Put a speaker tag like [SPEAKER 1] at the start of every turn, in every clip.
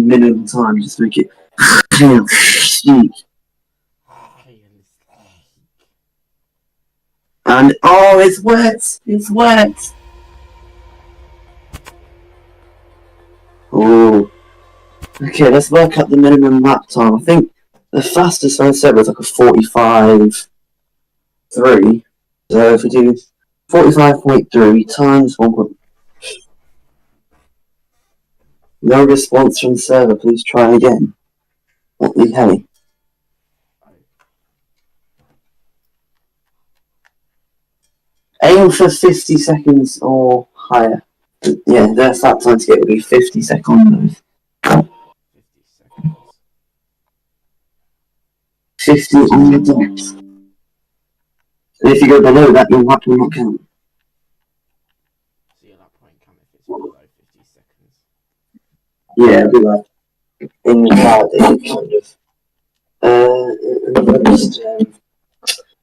[SPEAKER 1] minimum time, just make it. And oh, it's wet! It's wet! Oh. Okay, let's work out the minimum lap time. I think the fastest I said was like a 45.3. So if we do 45.3 times 1. No response from server, please try again. What the hell? Aim for 50 seconds or higher. Yeah, their lap time to get would be 50 seconds. 50 on the dot. And if you go below that, your lap will not count.
[SPEAKER 2] So your lap won't count if it's below 50 seconds.
[SPEAKER 1] Yeah, it'll be like invalid, kind of.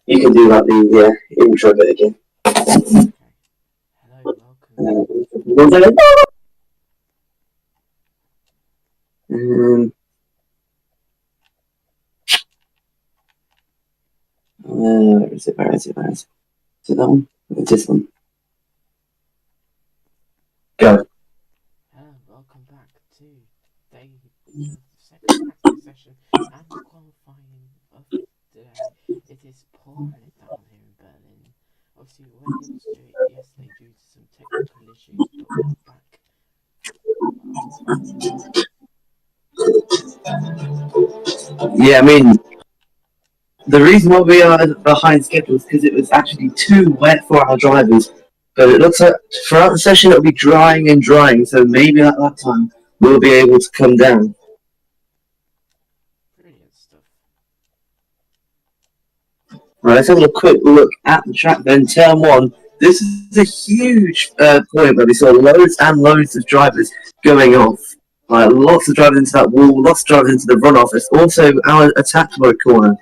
[SPEAKER 1] You can do like the intro bit again.
[SPEAKER 2] Okay. Hello, welcome.
[SPEAKER 1] Where is it? Is it that one? It's this one. Go.
[SPEAKER 2] Hello, welcome back to the second practice session and the qualifying of today. It is pouring down here in Berlin. Obviously, we weren't able to do it yesterday due to some technical issues, but we're back.
[SPEAKER 1] Yeah, I mean, the reason why we are behind schedule is because it was actually too wet for our drivers. But it looks like throughout the session it'll be drying and drying, so maybe at that time we'll be able to come down.
[SPEAKER 2] Brilliant stuff.
[SPEAKER 1] Right, let's have a quick look at the track then. Turn 1. This is a huge point where we saw loads and loads of drivers going off. Lots of drivers into that wall, lots of drivers into the runoff. It's also our attack mode corner.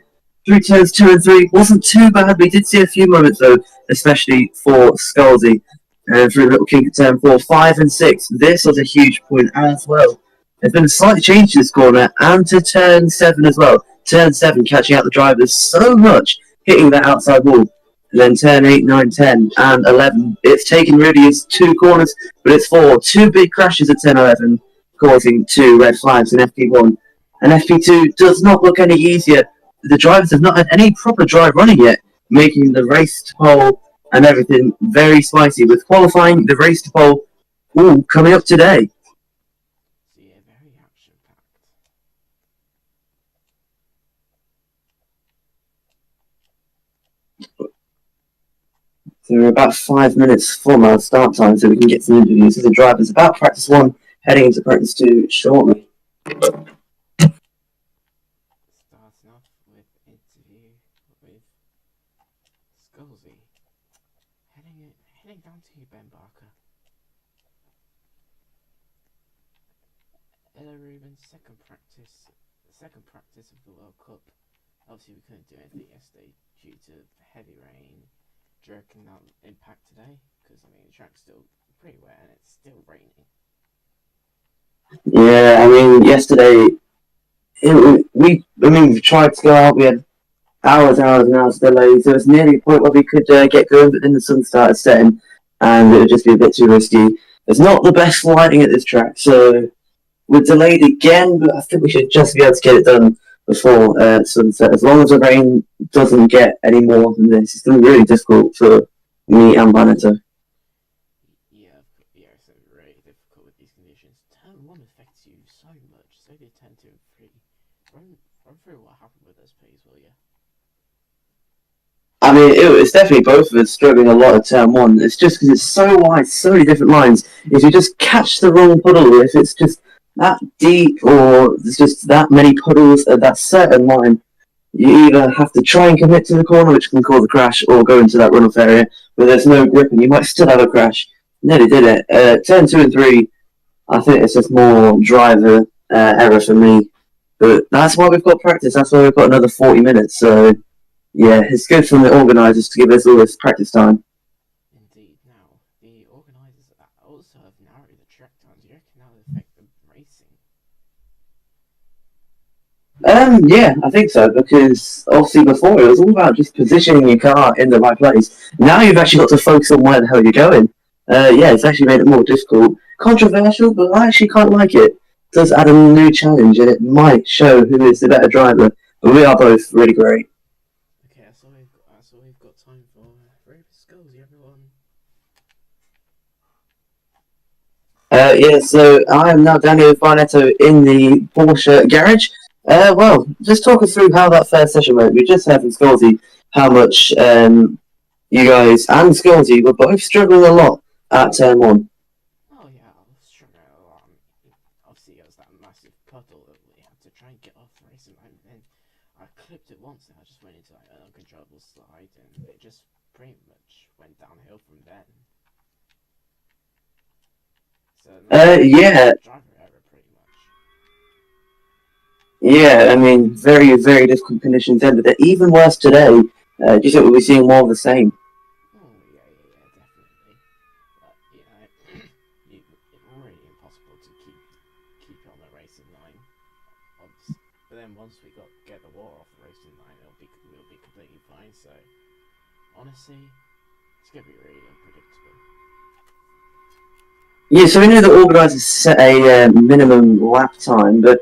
[SPEAKER 1] Through turns 2 and 3 wasn't too bad. We did see a few moments though, especially for Scalzi. And through Little King at turn 4, 5 and 6. This was a huge point as well. There's been a slight change to this corner and to turn 7 as well. Turn 7 catching out the drivers so much, hitting that outside wall. And then turn 8, 9, 10 and 11. It's taken really as 2 corners, but it's 4. 2 big crashes at turn 11, causing 2 red flags in FP1. And FP2 does not look any easier. The drivers have not had any proper drive running yet, making the race to pole and everything very spicy. With qualifying, the race to pole, coming up today.
[SPEAKER 2] So yeah, very action-packed.
[SPEAKER 1] So we're about 5 minutes from our start time, so we can get some interviews with the drivers about practice 1, heading into practice 2 shortly.
[SPEAKER 2] Starting off with interview with Scalzi. Heading down to you, Ben Barker. Hello, Ruben. Second practice of the World Cup. Obviously, we couldn't do anything yesterday due to heavy rain. Do you reckon that'll impact today? Because I mean, the track's still pretty wet and it's still raining.
[SPEAKER 1] Yeah, I mean, yesterday we tried to go out. We had hours and hours delays. There was nearly a point where we could get going, but then the sun started setting, and it would just be a bit too risky. It's not the best lighting at this track, so we're delayed again. But I think we should just be able to get it done before sunset. As long as the rain doesn't get any more than this, it's going to be really difficult for me and Banneto.
[SPEAKER 2] Yeah, so really difficult with these conditions. Turn 1 affects you so much, so did turn 2 and 3. Run through what happened with us, please, will you?
[SPEAKER 1] I mean, it's definitely both of us struggling a lot at turn 1. It's just because it's so wide, so many different lines. If you just catch the wrong puddle, if it's just that deep or there's just that many puddles at that certain line, you either have to try and commit to the corner, which can cause a crash, or go into that runoff area where there's no grip and you might still have a crash. Nearly did it. Turn 2 and 3, I think it's just more driver error for me. But that's why we've got practice. That's why we've got another 40 minutes. So, yeah, it's good from the organisers to give us all this practice time.
[SPEAKER 2] Indeed. Now, the organisers also have narrowed the track times. Do you reckon that will affect the racing?
[SPEAKER 1] Yeah, I think so, because obviously before it was all about just positioning your car in the right place. Now you've actually got to focus on where the hell you're going. Yeah, it's actually made it more difficult. Controversial, but I actually quite like it. It does add a new challenge, and it might show who is the better driver. But we are both really great.
[SPEAKER 2] Okay, that's all we've got time for. Very Skulls, everyone.
[SPEAKER 1] Yeah, so I am now Daniel Farnetto in the Porsche garage. Well, just talk us through how that first session went. We just heard from Scorsy how much you guys and Scorsy were both struggling a lot at turn one.
[SPEAKER 2] Oh yeah, I was struggling a lot. Obviously, it was that massive puddle that we had to try and get off the racing line. And then I clipped it once, and I just went into like an uncontrollable slide, and it just pretty much went downhill from then. So
[SPEAKER 1] Yeah,
[SPEAKER 2] driver error, pretty much.
[SPEAKER 1] yeah. I mean, very, very difficult conditions then, but they're even worse today. Do you think we'll be seeing more of the same?
[SPEAKER 2] Oh yeah, definitely. But you know, it's really impossible to keep it on the racing line. But then once we get the water off the racing line, we'll be completely fine. So honestly, it's gonna be really unpredictable.
[SPEAKER 1] Yeah, so we know the organisers set a minimum lap time, but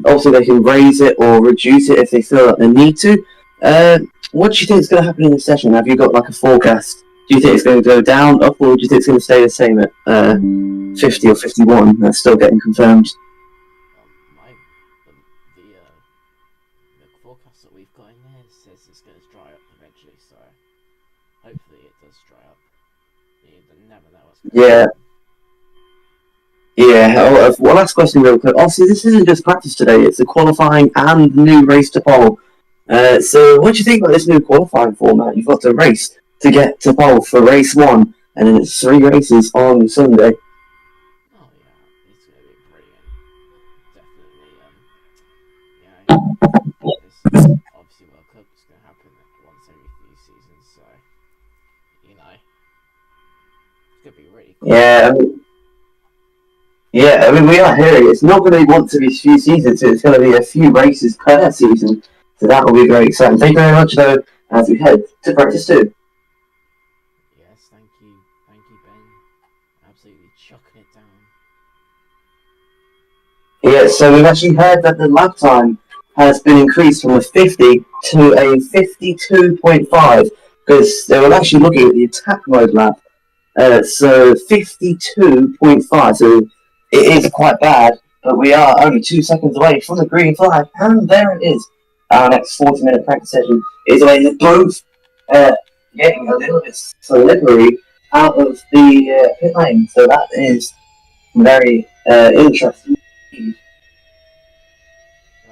[SPEAKER 1] also they can raise it or reduce it if they feel like they need to. What do you think is going to happen in this session? Have you got like a forecast? Do you think it's going to go down, up, or do you think it's going to stay the same at 50 or 51? That's still getting confirmed.
[SPEAKER 2] The forecast that we've got in there says it's going to dry up eventually. So hopefully it does dry up. You never know what's going to happen.
[SPEAKER 1] Yeah, one last question real quick. Obviously, this isn't just practice today, it's a qualifying and new race to pole. So what do you think about this new qualifying format? You've got to race to get to pole for race one, and then it's 3 races on Sunday.
[SPEAKER 2] Oh yeah, it's going to be brilliant. Definitely. This obviously World Cup is going to happen once every few seasons. So you know, it's going to be really cool.
[SPEAKER 1] Yeah, I mean, we are hearing it's not going to be once every few seasons, it's going to be a few races per season. So that will be very exciting. Thank you very much, though, as we head to practice 2.
[SPEAKER 2] Yes, thank you, Ben. Absolutely chucking it down.
[SPEAKER 1] Yeah, so we've actually heard that the lap time has been increased from a 50 to a 52.5 because they were actually looking at the attack mode lap. So 52.5, so it is quite bad, but we are only 2 seconds away from the green flag, and there it is. Our next 40-minute practice session is away. They're both getting a little bit slippery out of the pit lane, so that is very interesting.
[SPEAKER 2] Gotta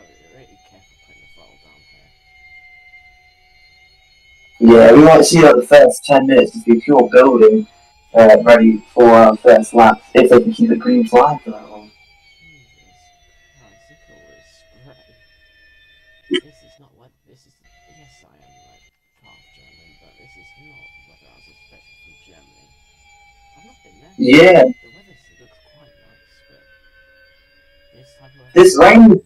[SPEAKER 2] be really careful putting the throttle down here.
[SPEAKER 1] Yeah, we might see like the first 10 minutes just be pure building, ready for our first lap, if they can keep the green flag for that long.
[SPEAKER 2] Jesus Christ, look at all this spray. This is not what this is. Yes, I am like half German, but this is not what I was expecting from Germany. I've not been there.
[SPEAKER 1] Yeah,
[SPEAKER 2] The weather looks quite nice, but this type of weather,
[SPEAKER 1] this rain,
[SPEAKER 2] no.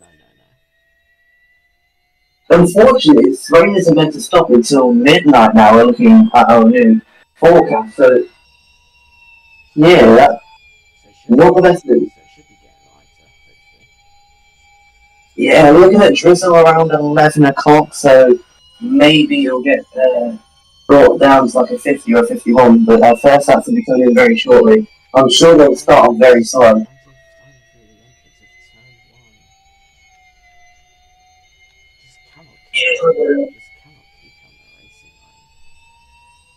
[SPEAKER 1] unfortunately, this rain isn't meant to stop until midnight now. We're looking at our new forecast, so yeah, that's
[SPEAKER 2] So it should
[SPEAKER 1] not the best news.
[SPEAKER 2] be getting lighter, hopefully.
[SPEAKER 1] Yeah, we're looking at drizzle around 11 o'clock, so maybe it'll get brought down to like a 50 or a 51, but our first laps will be coming in very shortly. I'm sure they'll start off very slow.
[SPEAKER 2] Starting through the entrance of turn one. Just cannot keep it on the racing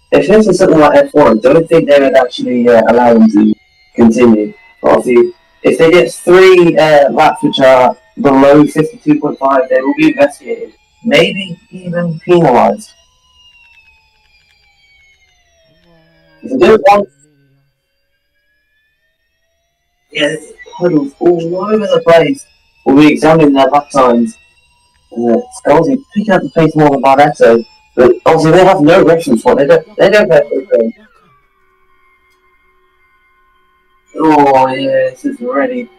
[SPEAKER 2] line.
[SPEAKER 1] If this is something like F1, I don't think they would actually allow them to continue. Obviously, if they get 3 laps which are below 52.5, they will be investigated, maybe even penalised. If they don't want, yeah, puddles all over the place. We'll be examining their lap times. Obviously, picking up the pace more than Barretto, but obviously they have no reference for it. They don't have anything. Oh yeah, this is really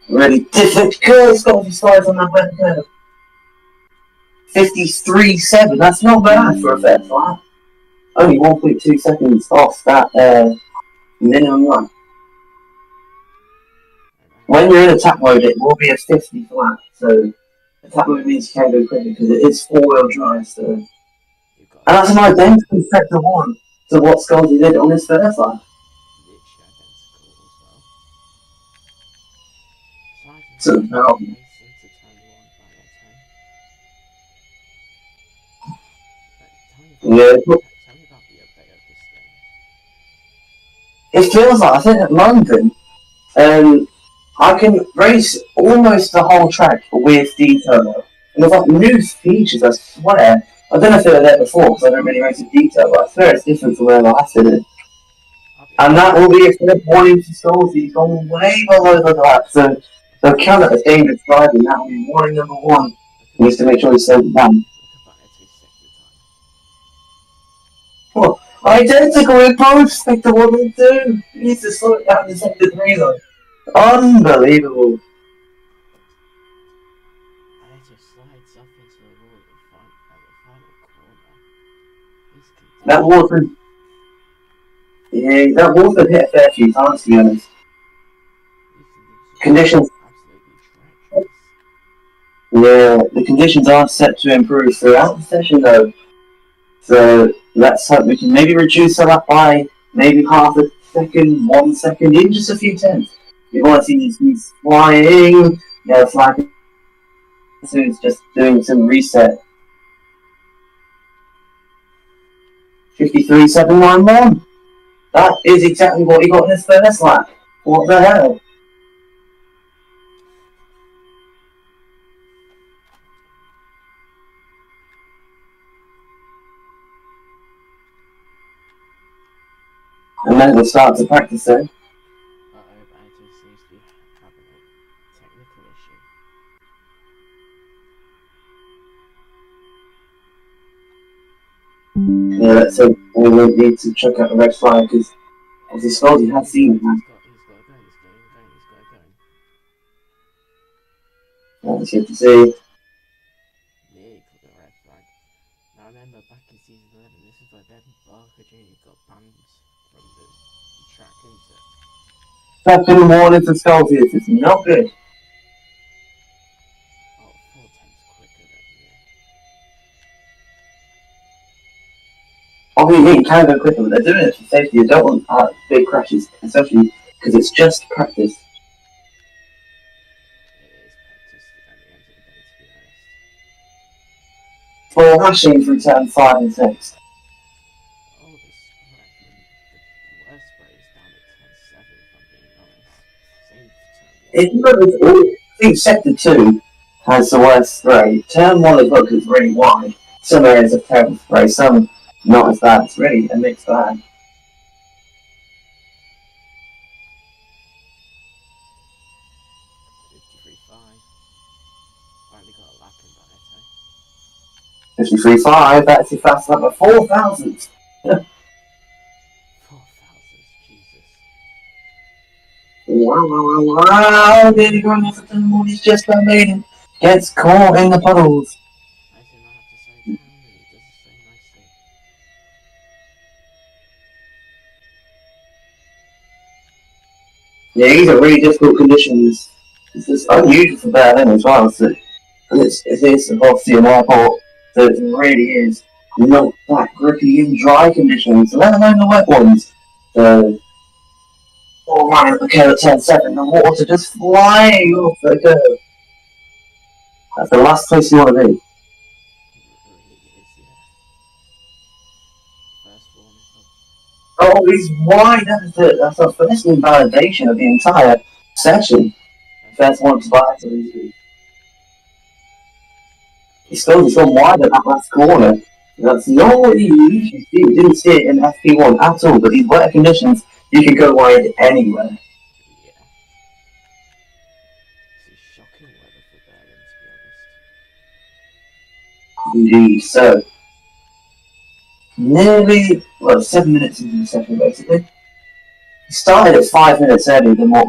[SPEAKER 1] difficult. It's got to be slides on that wet curve. 53.7. That's not bad for a first lap. Only 1.2 seconds off that minimum run. When you're in attack mode, it will be a 50 flat. So attack mode means you can go quicker because it is four-wheel drive. So, and that's an identical sector one to what Scotty did on his first lap.
[SPEAKER 2] Literally identical as well.
[SPEAKER 1] So now,
[SPEAKER 2] Racing to turn 1 by that time.
[SPEAKER 1] yeah,
[SPEAKER 2] Tell me about the update of this game.
[SPEAKER 1] it feels like I think at London, I can race almost the whole track with detail. And there's like new features, I swear. I don't know if they were there before because I don't really race in detail, but I swear it's different from where last did it. And that will be a fair warning to Scorsese. He's gone way below the lap, so they'll count it as dangerous driving. That will be warning number one. He needs to make sure he slows it down. Well, identical in both Sector 1 and 2. He needs to slow it down in Sector 3 though. Unbelievable.
[SPEAKER 2] And it just slides up into the wall at the final corner.
[SPEAKER 1] That wasn't. Yeah, that wasn't hit a fair few times to be honest. Conditions. Yeah, the conditions are set to improve throughout the session though. So let's hope we can maybe reduce that by maybe half a second, 1 second, even just a few tenths. You want to see these things flying, flying. So it's just doing some reset. 53.791. That is exactly what he got in his first lap. What the hell? And then we'll start to practice then.
[SPEAKER 2] I just seems to be having a technical issue.
[SPEAKER 1] Yeah, let's hope we won't need to check out the red flag because as he scored, he has seen it now.
[SPEAKER 2] He's got to go.
[SPEAKER 1] That's good to see.
[SPEAKER 2] Nearly took the red flag. Now remember, back in season 11, this is where Ben Barker Jr. got banned from the track, isn't it?
[SPEAKER 1] Second warning for Scorsese. It's not good.
[SPEAKER 2] Oh, 4 tenths quicker than
[SPEAKER 1] Obviously, you can go quicker, but they're doing it for safety. You don't want big crashes, especially because it's just practice.
[SPEAKER 2] It is practice at the end of the day, to be honest.
[SPEAKER 1] For rushing through turn 5 and 6.
[SPEAKER 2] Oh, the worst spray is down at turn 7, if I'm being honest. Same for turn 1.
[SPEAKER 1] I think Sector 2 has the worst spray. Turn 1 as well because it's really wide. Some areas have terrible spray, some not as bad. It's really a mixed bag.
[SPEAKER 2] 53.5. Finally got a lap in by that time.
[SPEAKER 1] 53.5, that's your fast lap of 4,000.
[SPEAKER 2] 4,000, Jesus.
[SPEAKER 1] Wow, there you go, for turn 1, he's just about made it. Gets caught in the puddles.
[SPEAKER 2] I do not have to slow down, and he does it so nicely.
[SPEAKER 1] Yeah, these are really difficult conditions. It's just unusual for Berlin as well. So, and it's obviously an airport, so it really is not that grippy in dry conditions, let alone the wet ones. So, all running at the curve at 10.7, the water just flying off the curve. That's the last place you want to be.
[SPEAKER 2] It really is, yeah. First warning up.
[SPEAKER 1] Oh, he's wide. That's our first invalidation of the entire session. First one to buy. He's gone wide at that last corner. That's not what you usually see. We didn't see it in FP1 at all, but these weather conditions, you can go wide anywhere.
[SPEAKER 2] Yeah. This is shocking weather for Berlin, to be honest.
[SPEAKER 1] Indeed. So, nearly, 7 minutes into the session, basically. He started at 5 minutes earlier than what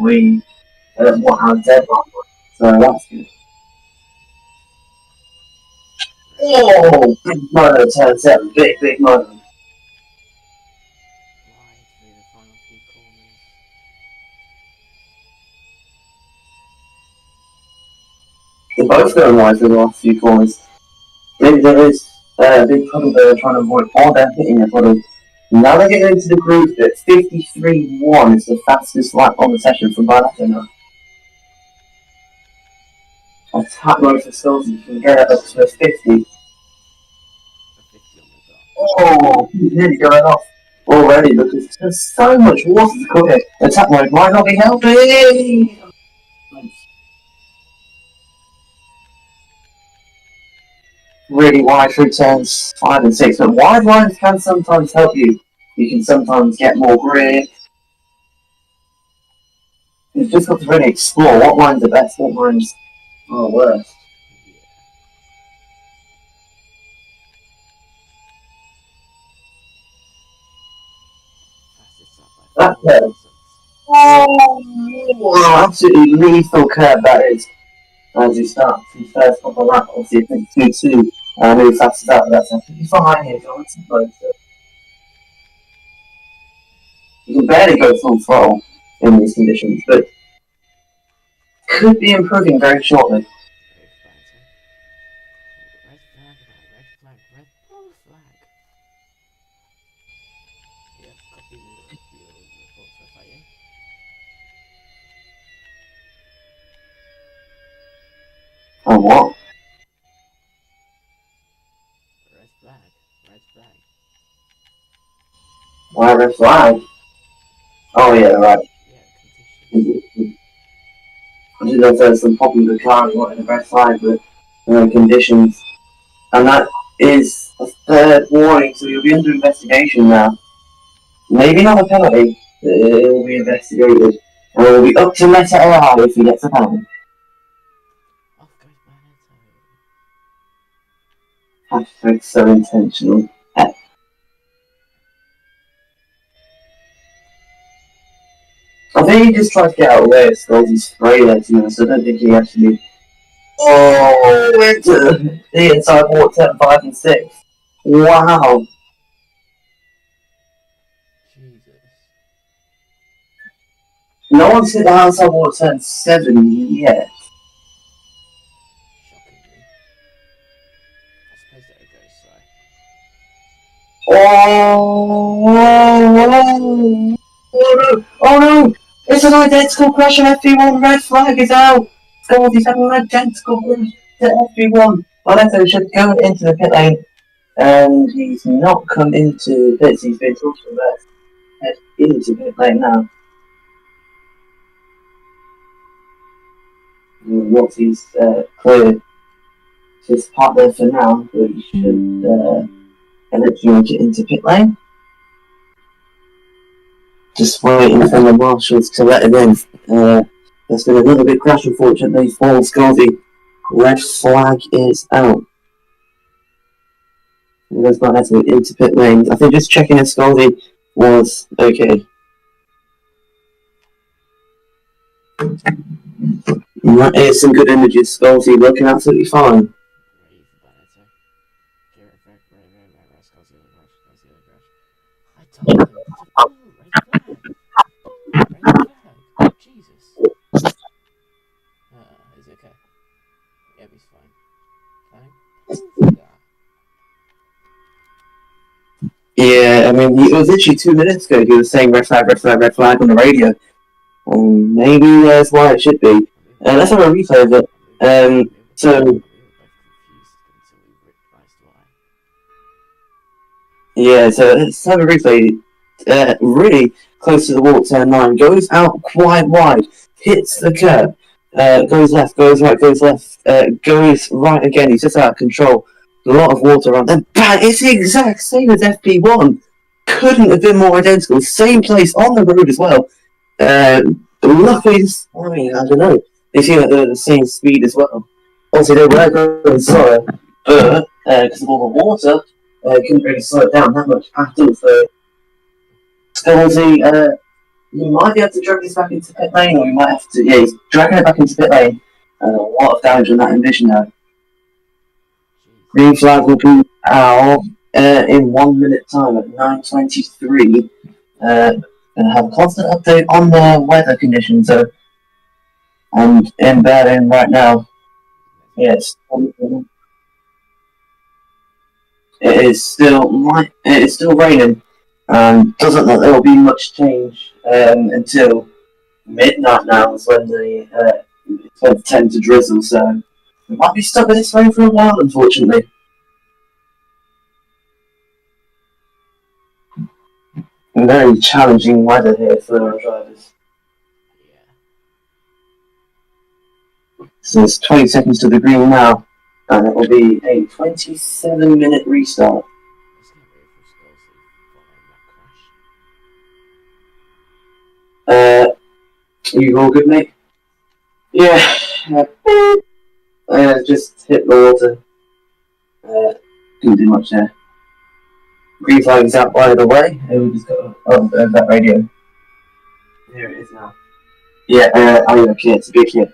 [SPEAKER 1] our deadline was, so that's good. Oh, big motor turn 7, big motor.
[SPEAKER 2] Wide through the final few corners.
[SPEAKER 1] They're both going wide for the last few corners. Maybe there is a big puddle they're trying to avoid, or they're hitting a puddle. Now they're getting into the groove that 53.1 is the fastest lap on the session from Barnetto now. A tap mode for Stills, you can get it up to a 50.
[SPEAKER 2] A 50 on the dot.
[SPEAKER 1] Oh, he's nearly going off already because there's so much water to cook it. The tap mode might not be helping! Really wide through turns 5 and 6, but wide lines can sometimes help you. You can sometimes get more grip. You've just got to really explore what lines are best, what lines are worst.
[SPEAKER 2] Yeah. Fastest up by 4
[SPEAKER 1] That
[SPEAKER 2] thousandths.
[SPEAKER 1] oh, absolutely lethal curve that is. As you start the first couple of laps, obviously it's 2-2, move fast as that, but that's absolutely fine here, John. You can barely go full throttle in these conditions, but could be improving very shortly.
[SPEAKER 2] Red flag, red flag, red flag. Yep, copy your reports for fighting.
[SPEAKER 1] Oh, what?
[SPEAKER 2] Red flag, red flag.
[SPEAKER 1] Why red flag? Oh, yeah, right.
[SPEAKER 2] Yeah, conditions.
[SPEAKER 1] I didn't know if there was some problem with the car and wanted a red flag, but conditions. And that is a third warning, so you'll be under investigation now. Maybe not a penalty, but it will be investigated. And it will be up to Meta AI if he gets a penalty.
[SPEAKER 2] Off goes Barnetto.
[SPEAKER 1] Hashtag so intentional. I think he just tried to get out of the way of Scott's spray there, to be honest. I don't think he actually. Oh, into the inside wall 10, 5 and 6. Wow.
[SPEAKER 2] Jesus.
[SPEAKER 1] No one's hit the outside wall 10, 7 yet.
[SPEAKER 2] Shockingly. I suppose that it goes slow.
[SPEAKER 1] Oh, no! Oh no! It's an identical crash and FP1 red flag is out! Scotty's having an identical crash to FP1. Barnetto should go into the pit lane, and he's not come into pits, he's been told to head into pit lane now. Once he's cleared his partner for now, but he should eventually make it into pit lane. Just waiting for the marshals to let him in. There's been another big crash, unfortunately, for Scotty. Red flag is out. And there's not actually into pit lane. I think just checking if Scotty was okay. And that is some good images. Scotty looking absolutely fine.
[SPEAKER 2] I told him to pull red flag. Pull red flag. Jesus. Is it okay? Yep, he's fine. Thank that.
[SPEAKER 1] Yeah, I mean, it was literally 2 minutes ago he was saying red flag, red flag, red flag on the radio. Maybe that's why it should be. Let's have a replay of it. So. Yeah, so let's have a replay. Really close to the wall, turn 9, goes out quite wide, hits the curb, goes left, goes right, goes left, goes right again. He's just out of control. A lot of water around. Then bang! It's the exact same as FP1. Couldn't have been more identical. Same place on the road as well. Luckily, I don't know. They seem like they're the same speed as well. Obviously, they were going slower, but because of all the water, couldn't really slow it down that much at all. So, Scalzi, you might be able to drag this back into pit lane, or you might have to. Yeah, he's dragging it back into pit lane. A lot of damage on that Envision now. Green flag will be out in 1 minute time at 9:23. And have a constant update on the weather conditions. I'm in Berlin right now. Yes, it is still it is still raining. Doesn't look there will be much change until midnight now. Is when it's going to tend to drizzle. So we might be stuck with this rain for a while, unfortunately. Very challenging weather here for our drivers.
[SPEAKER 2] Yeah.
[SPEAKER 1] So it's 20 seconds to the green now, and it will be a 27-minute restart.
[SPEAKER 2] Let's get ready for Scorsese following that crash.
[SPEAKER 1] You all good, mate? Yeah. Just hit the water. Didn't do much there. Green flag is out by the way, and we just got that radio. Here it is now. Yeah, are you okay? It's a big hit.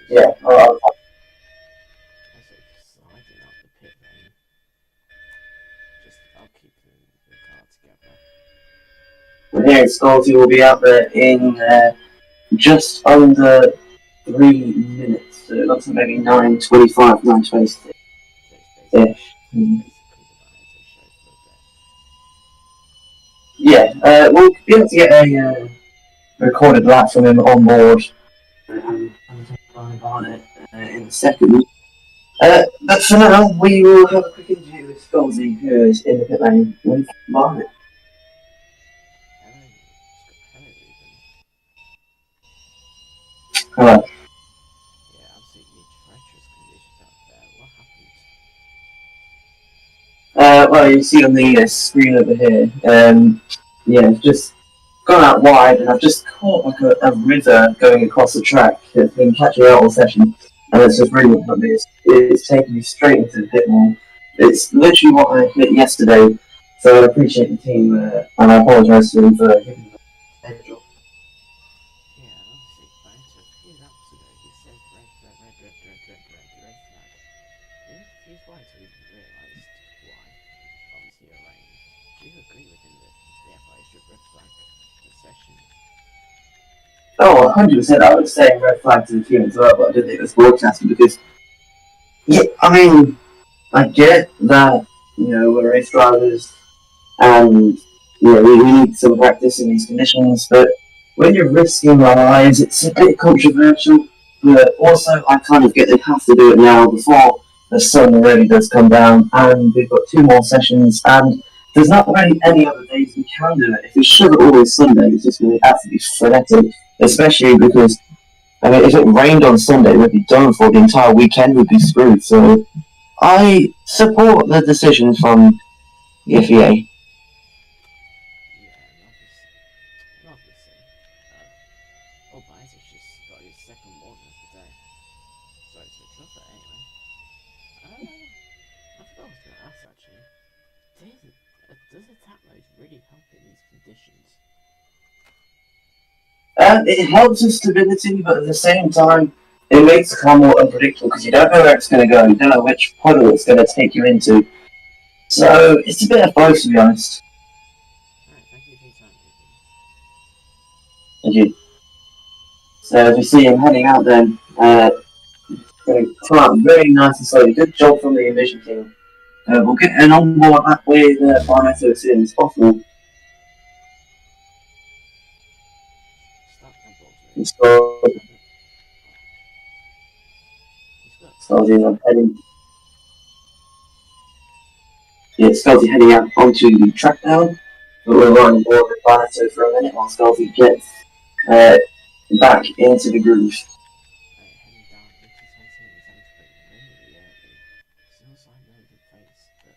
[SPEAKER 1] Yeah,
[SPEAKER 2] That's like sliding up the pit lane. I'll keep the car together.
[SPEAKER 1] And here Scorsese will be out there in just under 3 minutes. So it looks like maybe 9:25, 9:26 ish. Yeah, we'll be able to get a recorded lap from him on board on it in a second. But for now, we will have a quick interview with Scorsese, who is in the pit lane with Barnett. Hello.
[SPEAKER 2] Yeah, absolutely treacherous conditions out there. What happened?
[SPEAKER 1] Well, you see on the screen over here, yeah, it's just gone out wide, and I've just caught like a river going across the track that's been catching out all session, and it's just really what it's taking me straight into the pit wall. It's literally what I hit yesterday, so I appreciate the team, and I apologise to them for hitting the edge off.
[SPEAKER 2] Yeah, obviously, back to a few laps ago, he said red flag. He was confused why until he realised why. Obviously, a rain. Do you agree with him that the FI should red flag the session?
[SPEAKER 1] Oh, 100%. I was saying red flag to the team as well, but I didn't think it was broadcasting because, yeah, I mean, I get that, we're race drivers and, we need some practice in these conditions, but when you're risking our lives, it's a bit controversial. But also, I kind of get they have to do it now before the sun really does come down, and we've got 2 more sessions, and there's not really any other days we can do it. If we shove it all in Sunday, it's just going to be absolutely frenetic, especially because, I mean, if it rained on Sunday, we'd be done for. The entire weekend would be screwed. So I support the decision from the FEA.
[SPEAKER 2] Yeah, obviously. Bice's just got his second warning of the day. Sorry to interrupt, but anyway. I forgot I was going to ask actually. Does attack mode really help in these conditions?
[SPEAKER 1] It helps with stability, but at the same time, it makes the car more unpredictable because you don't know where it's going to go. You don't know which puddle it's going to take you into. So it's a bit of both, to be honest.
[SPEAKER 2] Alright, thank you for your time, Nathan.
[SPEAKER 1] Thank you. So as we see him heading out then, going to come out very nice and slowly. Good job from the Envision team. We'll get an onboard that way Barnett as soon as possible.
[SPEAKER 2] Stop and bolt
[SPEAKER 1] Scorsese heading. Yeah, Scorsese heading out onto the track now. But we'll run on board with Barnett for a minute while Scorsese gets back into the groove.
[SPEAKER 2] heading down into 20 minutes really early. Still sign no good pace, but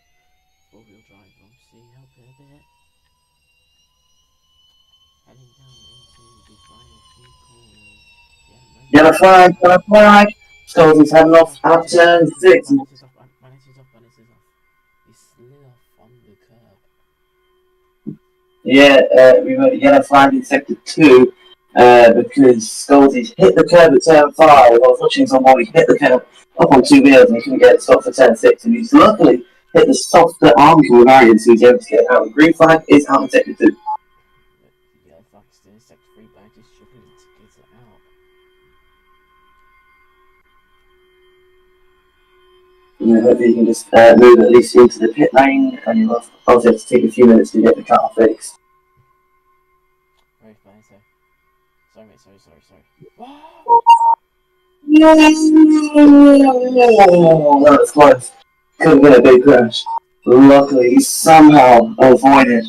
[SPEAKER 2] four-wheel drive obviously helping a bit. Heading down into the final few corners.
[SPEAKER 1] Yellow flag, yellow flag. Scorsese's heading off at turn 6.
[SPEAKER 2] Manus is off. He slid off on the curb.
[SPEAKER 1] Yeah, we got yellow flag in sector 2. because Scalzi's hit the curb at turn 5. I was watching someone hit the curb up on 2 wheels and he couldn't get it stopped for turn 6. And he's luckily hit the softer armcore variant, so he's able to get out. Green flag is out in sector 2.
[SPEAKER 2] Yeah, flag's still in sector 3, but I'm just struggling to get it out.
[SPEAKER 1] Yeah, hopefully you can just move at least into the pit lane, and you'll obviously have to take a few minutes to get the car fixed.
[SPEAKER 2] Very fine, so. Sorry, mate, sorry.
[SPEAKER 1] Oh, that was close. Could have been a big crash. Luckily, he somehow avoided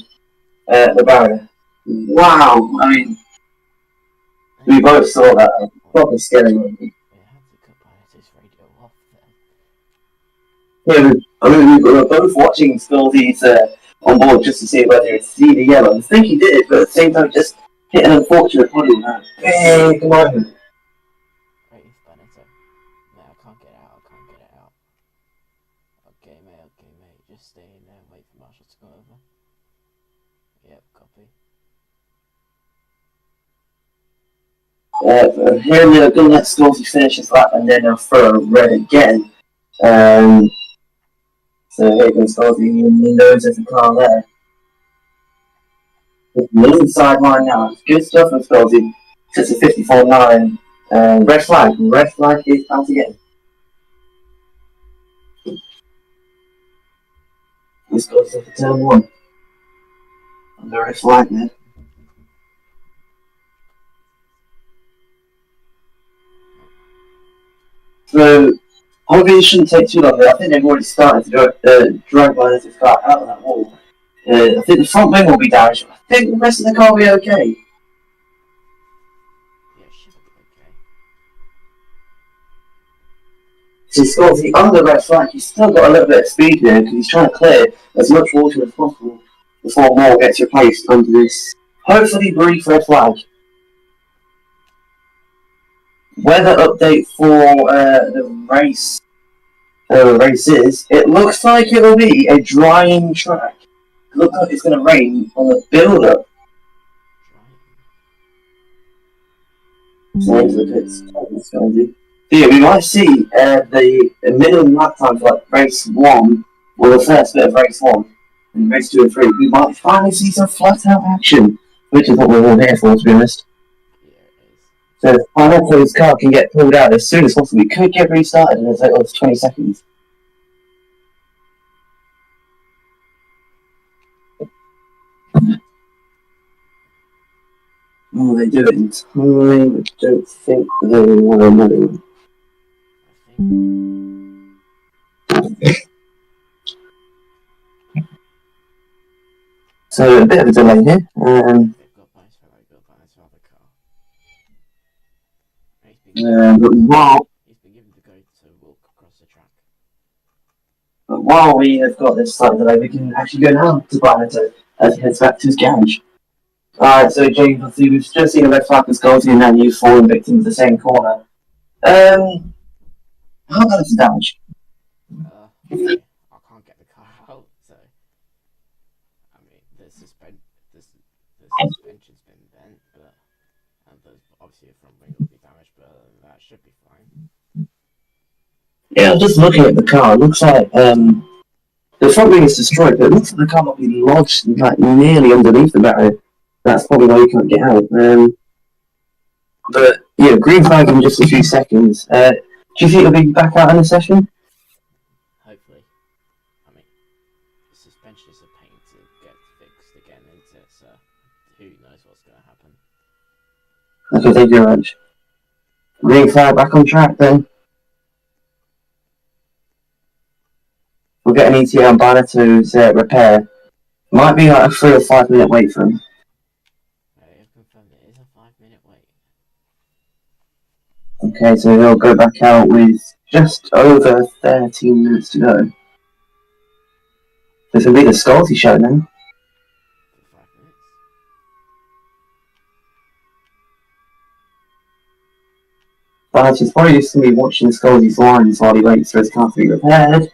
[SPEAKER 1] the barrier. Wow, I mean, we both saw that. Proper scary moment.
[SPEAKER 2] We had to cut Pilatus radio off then.
[SPEAKER 1] Yeah, I mean, we were both watching Scalzi's on board just to see whether it's see the yellow. I think he did, but at the same time, just hit an unfortunate body in that big moment.
[SPEAKER 2] Right, it's Benetto. No, I can't get it out. Okay, mate, just stay in there and wait for Marshall to go over. Yep, copy.
[SPEAKER 1] Here we are going to let Scalzi finish his lap and then they'll throw a red again. So here goes Scalzi, he knows there's a car there. Middle inside line now. Good stuff from Scalzi. Sets a 54.9. Red flag is out again. This goes up to turn 1. Under red flag now. So, hopefully it shouldn't take too long. I think they've already started to drag Pilatus' car out of that wall. I think the front wing will be damaged. I think the rest of the car will be okay.
[SPEAKER 2] Yeah, it should be okay.
[SPEAKER 1] So Scalzi under red flag, he's still got a little bit of speed here because he's trying to clear as much water as possible before more gets replaced under this hopefully brief red flag. Weather update for the race. Races. It looks like it will be a drying track. It looks like it's going to rain on the build-up. So into the pits. Yeah, we might see the minimum lap time for like race 1, or the first bit of race 1, and race 2 and 3. We might finally see some flat-out action, which is what we're all here for, to be honest.
[SPEAKER 2] Yeah, it is.
[SPEAKER 1] So Pilatus' car can get pulled out as soon as possible. We could get restarted in as little as 20 seconds. Will they do it in time? I don't think they will. No. So a bit of a delay here.
[SPEAKER 2] They've got bias for the car. He's been given the go to walk across the track.
[SPEAKER 1] But while we have got this slight delay, we can actually go now to Pilatus as he heads back to his garage. Alright, so James, we've just seen a red flag with Scalzi and then you fallen victim of the same corner. How bad is the damage?
[SPEAKER 2] Okay. I can't get the car out, so I mean the suspension's been bent, but obviously the front wing will be damaged, but that should be fine.
[SPEAKER 1] Yeah, I'm just looking at the car. It looks like the front wing is destroyed, but it looks like the car might be lodged like nearly underneath the barrier. That's probably why you can't get out. But yeah, green flag in just a few seconds. Do you think it'll be back out in the session?
[SPEAKER 2] Hopefully. I mean, the suspension is a pain to get fixed again, isn't it? So who knows what's going to happen.
[SPEAKER 1] Okay, thank you very much. Green flag back on track then. We'll get an ETA on Banner to repair. Might be like a 3 or 5 minute wait for him.
[SPEAKER 2] I've confirmed it is a 5-minute wait.
[SPEAKER 1] Okay, so he'll go back out with just over 13 minutes to go. This will be the Scalzi show now.
[SPEAKER 2] For 5 minutes.
[SPEAKER 1] But he's probably just going to be watching Scalzi's lines while he waits for his car to be repaired.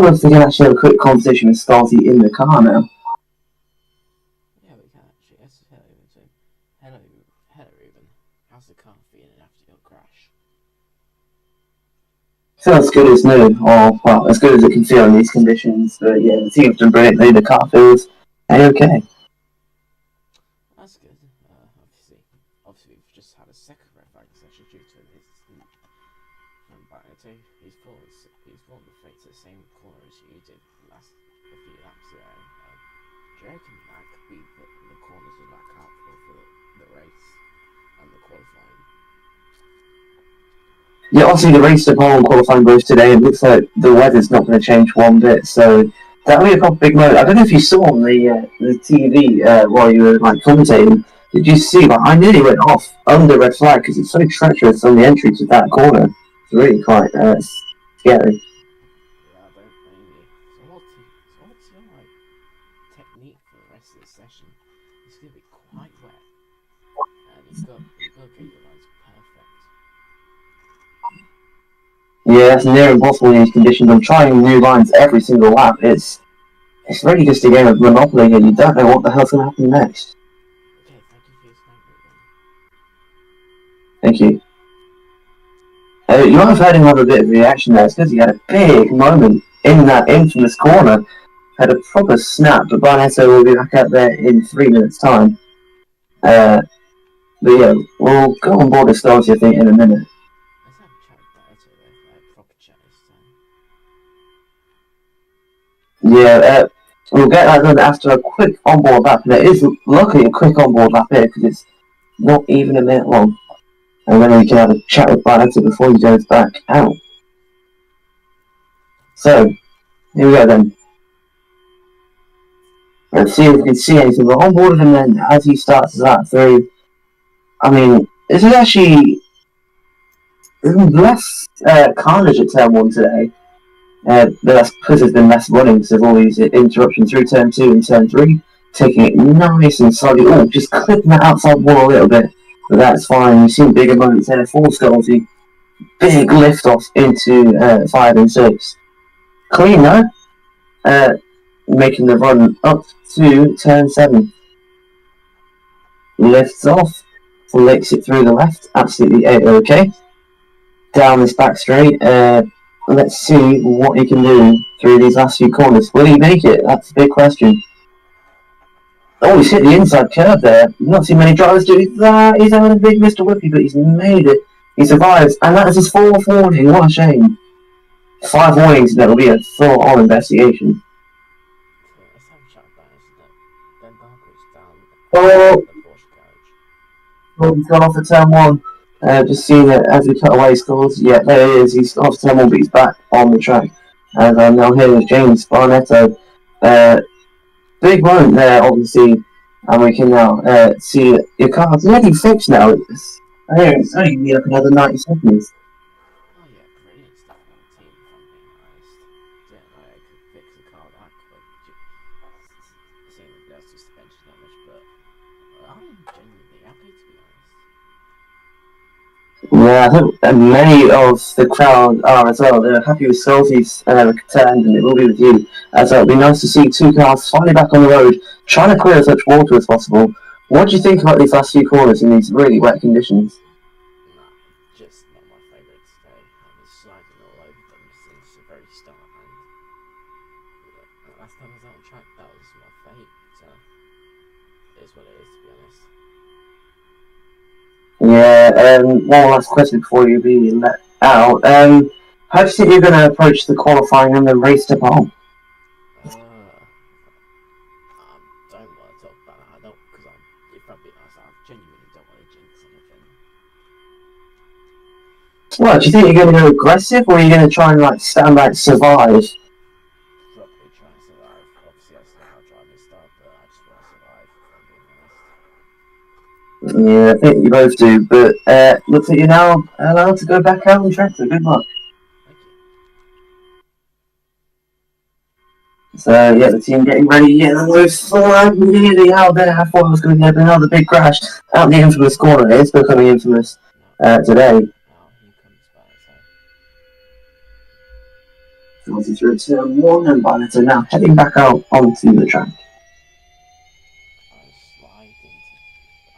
[SPEAKER 1] wonder if we can actually have a quick conversation with Scotty in the car now.
[SPEAKER 2] Yeah, we can actually. Let's hello to him. Hello, Ruben. How's the car feeling after your crash?
[SPEAKER 1] Feels as good as new, or well, as good as it can feel in these conditions. But yeah, the team's done brilliantly. The car feels okay.
[SPEAKER 2] That's good. Obviously, we've just had a second red flag session due to this. From pt.2, he's fallen the fate to the same corner as you did a few laps ago. Do you reckon that could be the corners of that car for the race and the qualifying?
[SPEAKER 1] Yeah, obviously the race to pole and qualifying both today. It looks like the weather's not going to change one bit, so that'll be a proper big moment. I don't know if you saw on the TV while you were like commentating. Did you see? Like, I nearly went off under red flag because it's so treacherous on the entry to that corner. It's really quite scary.
[SPEAKER 2] Yeah, I don't blame you. So what's your technique for the rest of the session? It's going to be quite wet, and you've got to get your lines perfect.
[SPEAKER 1] Yeah, it's near impossible in these conditions. I'm trying new lines every single lap. It's really just a game of Monopoly here. You don't know what the hell's going to happen next.
[SPEAKER 2] Okay, thank you for your time, Ruben.
[SPEAKER 1] Thank you. You might have heard him have a bit of reaction there. It's because he had a big moment in that infamous corner. Had a proper snap, but Barnetto will be back out there in 3 minutes' time. But yeah, we'll go on board with Stolzy, I think, in a minute.
[SPEAKER 2] Let's have a chat with Barretto though, proper chat this time.
[SPEAKER 1] Yeah, we'll get that done after a quick onboard lap. And it is luckily a quick onboard lap here because it's not even a minute long. And then we can have a chat with Barnetto before he goes back out. So, here we go then. Let's see if we can see anything. We're on board with him then as he starts that through. I mean, this is actually less carnage at turn 1 today. But that's because there's been less running because of all these interruptions through turn 2 and turn 3. Taking it nice and slowly. Oh, just clipping that outside wall a little bit. But that's fine. You've seen bigger moments there. 4 Scotty. Big lift off into 5 and 6. Clean though. Making the run up to turn 7. Lifts off. Flicks it through the left. Absolutely okay. Down this back straight. Let's see what he can do through these last few corners. Will he make it? That's a big question. Oh, he's hit the inside curve there. Not seen many drivers do that. He's having a big Mr. Whippy, but he's made it. He survives, and that is his 4th warning. What a shame. 5 warnings, and that'll be a full-on investigation.
[SPEAKER 2] Okay, let's have a chat with Barretto. Ben Barker's down
[SPEAKER 1] Oh,
[SPEAKER 2] the Porsche garage.
[SPEAKER 1] he's gone off at turn 1. Just seeing it as we cut away scores. Yeah, there he is. He's off turn 1, but he's back on the track. And I'm now here with James Barnetto. Big moment there, obviously, and we can now see that your car's nearly fixed now. It's only need up another 90 seconds.
[SPEAKER 2] Oh yeah, brilliant stuff on the team, if I'm being honest. Didn't know I could fix a car that quick. Seeing that there's just suspension damage, but I'm genuinely happy to be honest.
[SPEAKER 1] Yeah, I think many of the crowd are as well. They're happy with Sophie's return, and it will be with you. As well, it'll be nice to see 2 cars finally back on the road, trying to clear as much water as possible. What do you think about these last few corners in these really wet conditions?
[SPEAKER 2] Nah, just not my favourite today. I was sliding all over them since the very start, and last time I was out on track, that was my fate. So it is what it is, to be honest.
[SPEAKER 1] Yeah, one last question before you be let out. How do you think you're going to approach the qualifying and the race to pole?
[SPEAKER 2] I don't want to talk about that. I don't, because if I'm being honest, I genuinely don't want to jinx anything.
[SPEAKER 1] Well, do you think you're going to go aggressive, or are you going to try and like stand back, survive?
[SPEAKER 2] Probably try and survive. Obviously, I still have driving stuff, but I just want to survive, if I'm being honest.
[SPEAKER 1] Yeah, I think you both do, but looks like you're now allowed to go back out on track, so good luck.
[SPEAKER 2] Thank you.
[SPEAKER 1] So, yeah, the team getting ready, yeah, the most flag nearly out there. I thought it was going to be another big crash out in the infamous corner. It's becoming infamous today.
[SPEAKER 2] Oh, here comes Barretto.
[SPEAKER 1] Passes through turn one, and Barnett are now heading back out onto the track.
[SPEAKER 2] Slide into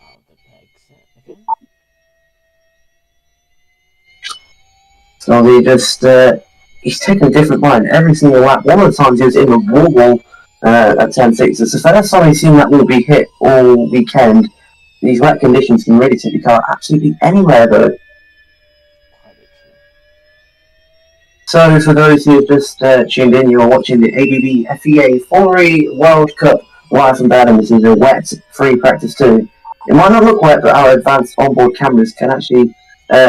[SPEAKER 2] out the exit again.
[SPEAKER 1] So he just he's taken a different line every single lap. One of the times he was in the wall at turn 6. It's the first time he's seen that wall be hit all weekend. These wet conditions can really take the car absolutely anywhere though.
[SPEAKER 2] Quite literally.
[SPEAKER 1] So for those who have just tuned in, you are watching the ABB FEA Formula World Cup live from Berlin. This is a wet free practice 2. It might not look wet, but our advanced onboard cameras can actually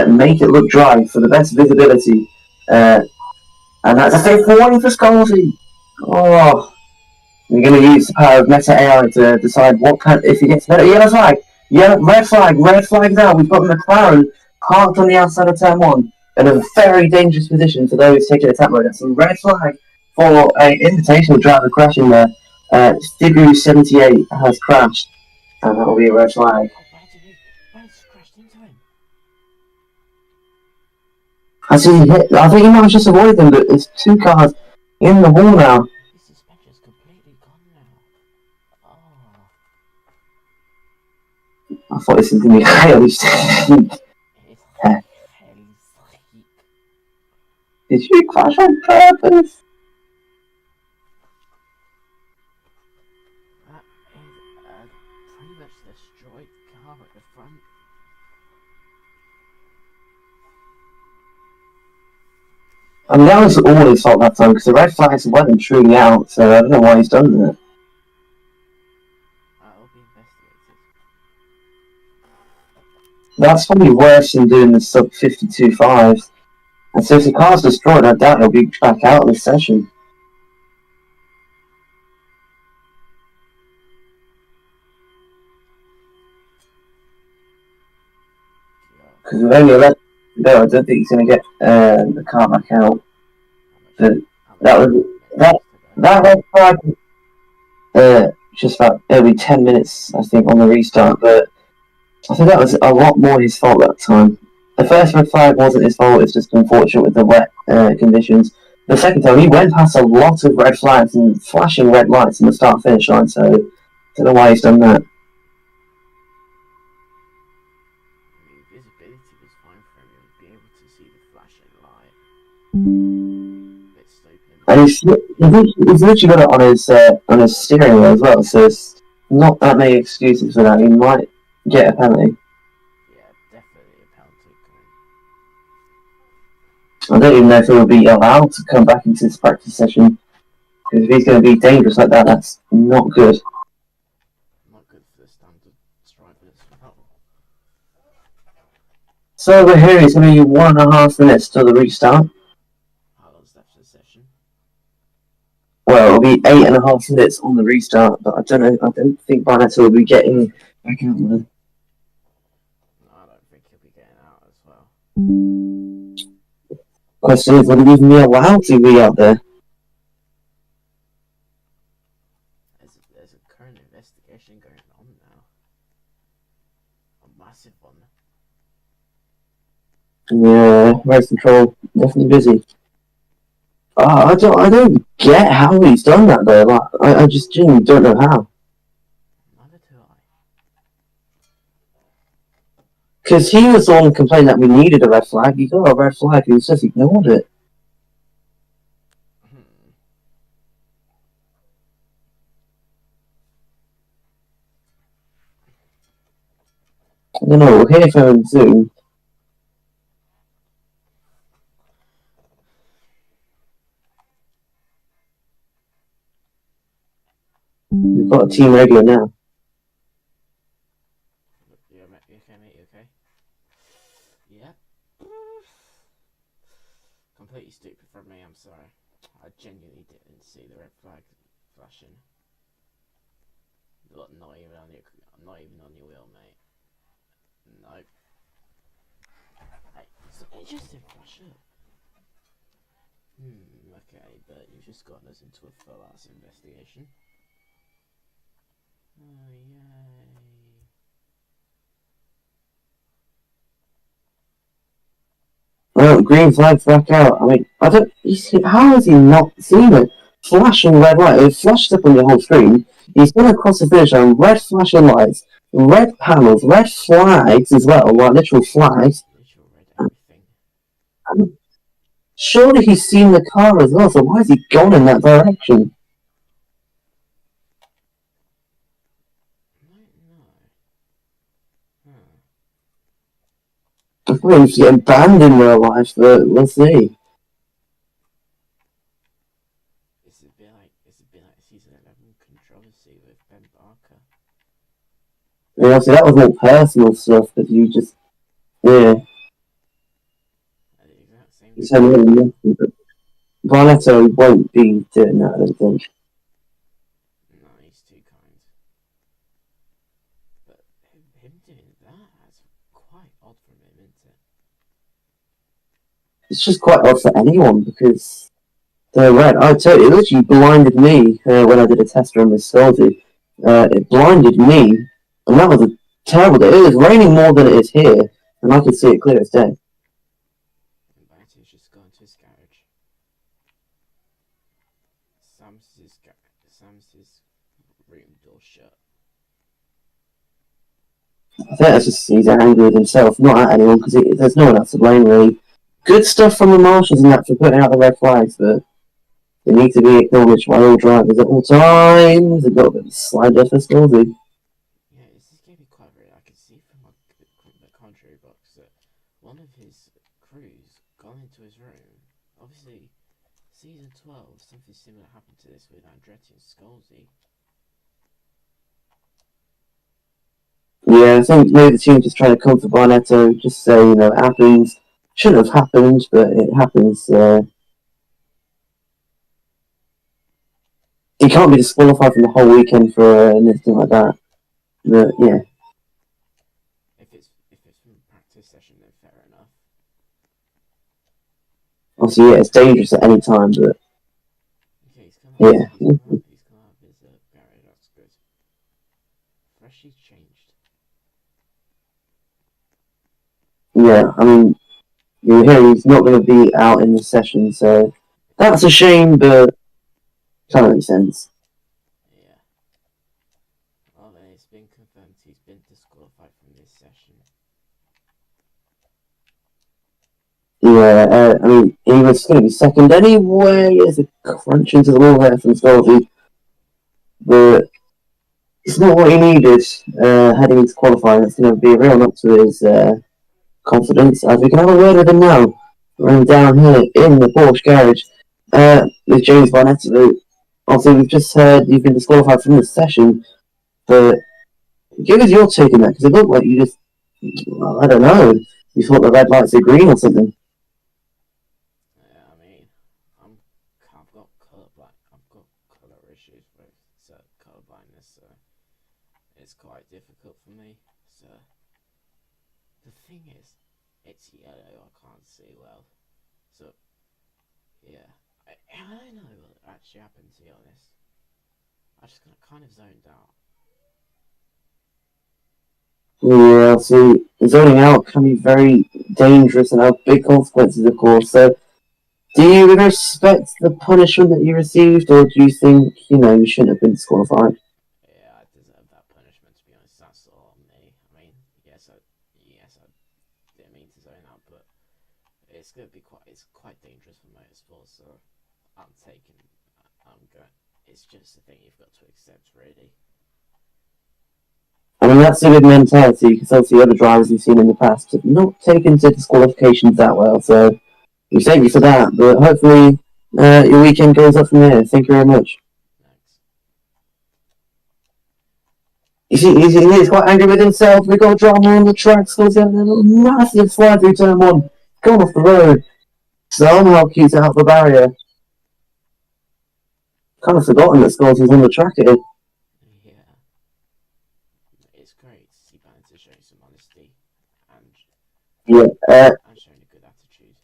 [SPEAKER 1] make it look dry for the best visibility. And that's a safe warning for Scalzi. Oh, we're going to use the power of Meta AI to decide what if he gets better. Yellow flag, red flag now. We've got the McLaren parked on the outside of turn 1 in a very dangerous position for those taking attack mode. That's a red flag for an invitational driver crashing there. Stibu 78 has crashed, and that will be a red flag.
[SPEAKER 2] Oh, Brad's crashed into him.
[SPEAKER 1] Has he hit? I think he might have just avoided them, but there's 2 cars in the wall now.
[SPEAKER 2] His suspension's completely gone now. Oh.
[SPEAKER 1] I thought this was going to be highly steep.
[SPEAKER 2] It's hell sleek.
[SPEAKER 1] Did you crash on purpose?
[SPEAKER 2] That is a pretty much destroyed car at the front.
[SPEAKER 1] I mean, that was all his fault that time, because the red flags went and truly out, so I don't know why he's done that.
[SPEAKER 2] That'll be investigated.
[SPEAKER 1] That's probably worse than doing the sub 52.5. And so if the car's destroyed, I doubt he'll be back out of this session. Because with only 11 to go, I don't think he's going to get the car back out. But that red flag, just about every 10 minutes, I think, on the restart, but I think that was a lot more his fault that time. The first red flag wasn't his fault, it's just unfortunate with the wet conditions. The second time, he went past a lot of red flags and flashing red lights in the start-finish line, so I don't know why he's done that.
[SPEAKER 2] The visibility was fine for him, he would be able to see the flashing light. Bit stupid.
[SPEAKER 1] And he's literally got it on his steering wheel as well, so it's not that many excuses for that. He might get a penalty.
[SPEAKER 2] Yeah, definitely a penalty coming.
[SPEAKER 1] I don't even know if he'll be allowed to come back into this practice session. Because if he's going to be dangerous like that, that's not good.
[SPEAKER 2] Not good for the standard drivers as well.
[SPEAKER 1] So we're here, it's going to be 1.5 minutes till the restart.
[SPEAKER 2] How long's left of the session?
[SPEAKER 1] Well, it'll be 8.5 minutes on the restart, but I don't know, I don't think Barnett will be getting back out there.
[SPEAKER 2] No, I don't think he'll be getting out as well.
[SPEAKER 1] Question is, will he even be allowed to be out there?
[SPEAKER 2] There's a current investigation going on now. A massive one.
[SPEAKER 1] Yeah, race control, definitely busy. I don't get how he's done that though. Like, I just genuinely don't know how.
[SPEAKER 2] Neither do I.
[SPEAKER 1] Because he was the one complaining that we needed a red flag. He got a red flag and he just ignored it. I don't know, we'll hear from him soon. We've got a team radio now.
[SPEAKER 2] You okay, mate? You okay? Yeah. Completely stupid from me, I'm sorry. I genuinely didn't see the red flag flashing. Look, not even on your wheel, mate. Nope. Hey, it just didn't flash up. Okay, but you've just gotten us into a full-ass investigation. Oh, yay.
[SPEAKER 1] Green flag back out. I mean, I don't. How has he not seen it? Flashing red light. It flashed up on your whole screen. He's gone across the finish line. Red flashing lights, red panels, red flags as well. Like literal flags.
[SPEAKER 2] Literal red everything.
[SPEAKER 1] Surely he's seen the car as well. So why has he gone in that direction?
[SPEAKER 2] Might know. Huh.
[SPEAKER 1] I thought he was getting banned in real life, but we'll see.
[SPEAKER 2] It's a bit like season 11 controversy with Ben Barker.
[SPEAKER 1] Yeah, see, that was all personal stuff that you just, yeah.
[SPEAKER 2] At the exact same
[SPEAKER 1] Just
[SPEAKER 2] time.
[SPEAKER 1] but Barnetto won't be doing that, I don't think.
[SPEAKER 2] No, he's too kind. But him doing that's quite odd from him, isn't it?
[SPEAKER 1] It's just quite odd for anyone because the red. I tell you, it literally blinded me when I did a test run with Scoldy. It blinded me, and that was a terrible day. It was raining more than it is here, and I could see it clear as day.
[SPEAKER 2] And Barty's just gone to his garage. Sam's room door shut.
[SPEAKER 1] I think that's just he's angry with himself, not at anyone, because there's no one else to blame really. Good stuff from the marshals and that for putting out the red flags, but they need to be acknowledged by all drivers at all times. They've got a bit of slide for Scoldy.
[SPEAKER 2] Yeah, this is going to be quite rare. I can see from the commentary box that one of his crews gone into his room. Obviously, season 12, something similar happened to this with Andretti and Scolzy.
[SPEAKER 1] Yeah, I think maybe the team just trying to comfort Barnetto, just say, you know, it happens. Shouldn't have happened, but it happens. He can't be disqualified from the whole weekend for anything like that. But yeah.
[SPEAKER 2] If it's from a practice session, then fair enough.
[SPEAKER 1] Obviously, yeah, it's dangerous at any time, but
[SPEAKER 2] Okay, he's come
[SPEAKER 1] yeah.
[SPEAKER 2] out of his garage. That's good. Freshly changed.
[SPEAKER 1] Yeah, I mean, you hear he's not going to be out in the session, so that's a shame, but kind of makes sense.
[SPEAKER 2] Yeah. Well, then it's been confirmed he's been disqualified from this session.
[SPEAKER 1] Yeah, I mean, he was going to be second anyway. There's a crunch into the wall there from Scotty, but it's not what he needed heading into qualifying. It's going to be a real knock to his confidence. As we can have a word with him now, running down here in the Porsche garage with James Barnett. Obviously, we've just heard you've been disqualified from this session, but give us your take on that because it looked like you just, well, I don't know, you thought the red lights are green or something.
[SPEAKER 2] Yeah, I mean, I've got colour issues with colour blindness, so it's quite difficult for me. So the thing is, it's yellow. I can't see well. So yeah, I don't know what actually happened. To be honest, I just got kind of zoned out.
[SPEAKER 1] Yeah, see, zoning out can be very dangerous and have big consequences, of course. So, do you respect the punishment that you received, or do you think, you know, you shouldn't have been disqualified?
[SPEAKER 2] Yeah, I deserve that punishment. To be honest, that's all on me. I mean, I didn't mean to zone out, but it's quite dangerous for motorsport. So I'm taking, I'm going. It's just a thing you've got to accept, really.
[SPEAKER 1] I mean, that's a good mentality because obviously other drivers you've seen in the past have not taken to disqualifications that well. So, we thank you for that, but hopefully your weekend goes up from there. Thank you very much.
[SPEAKER 2] Thanks.
[SPEAKER 1] You see, he's quite angry with himself. We got drama on the track. Scotty's having a little massive slide through turn one. Going off the road. Somehow keeps out the barrier. Kind of forgotten that Scotty's on the track here.
[SPEAKER 2] Yeah, it's great to see Banter showing some honesty and
[SPEAKER 1] Yeah,
[SPEAKER 2] and showing a good attitude.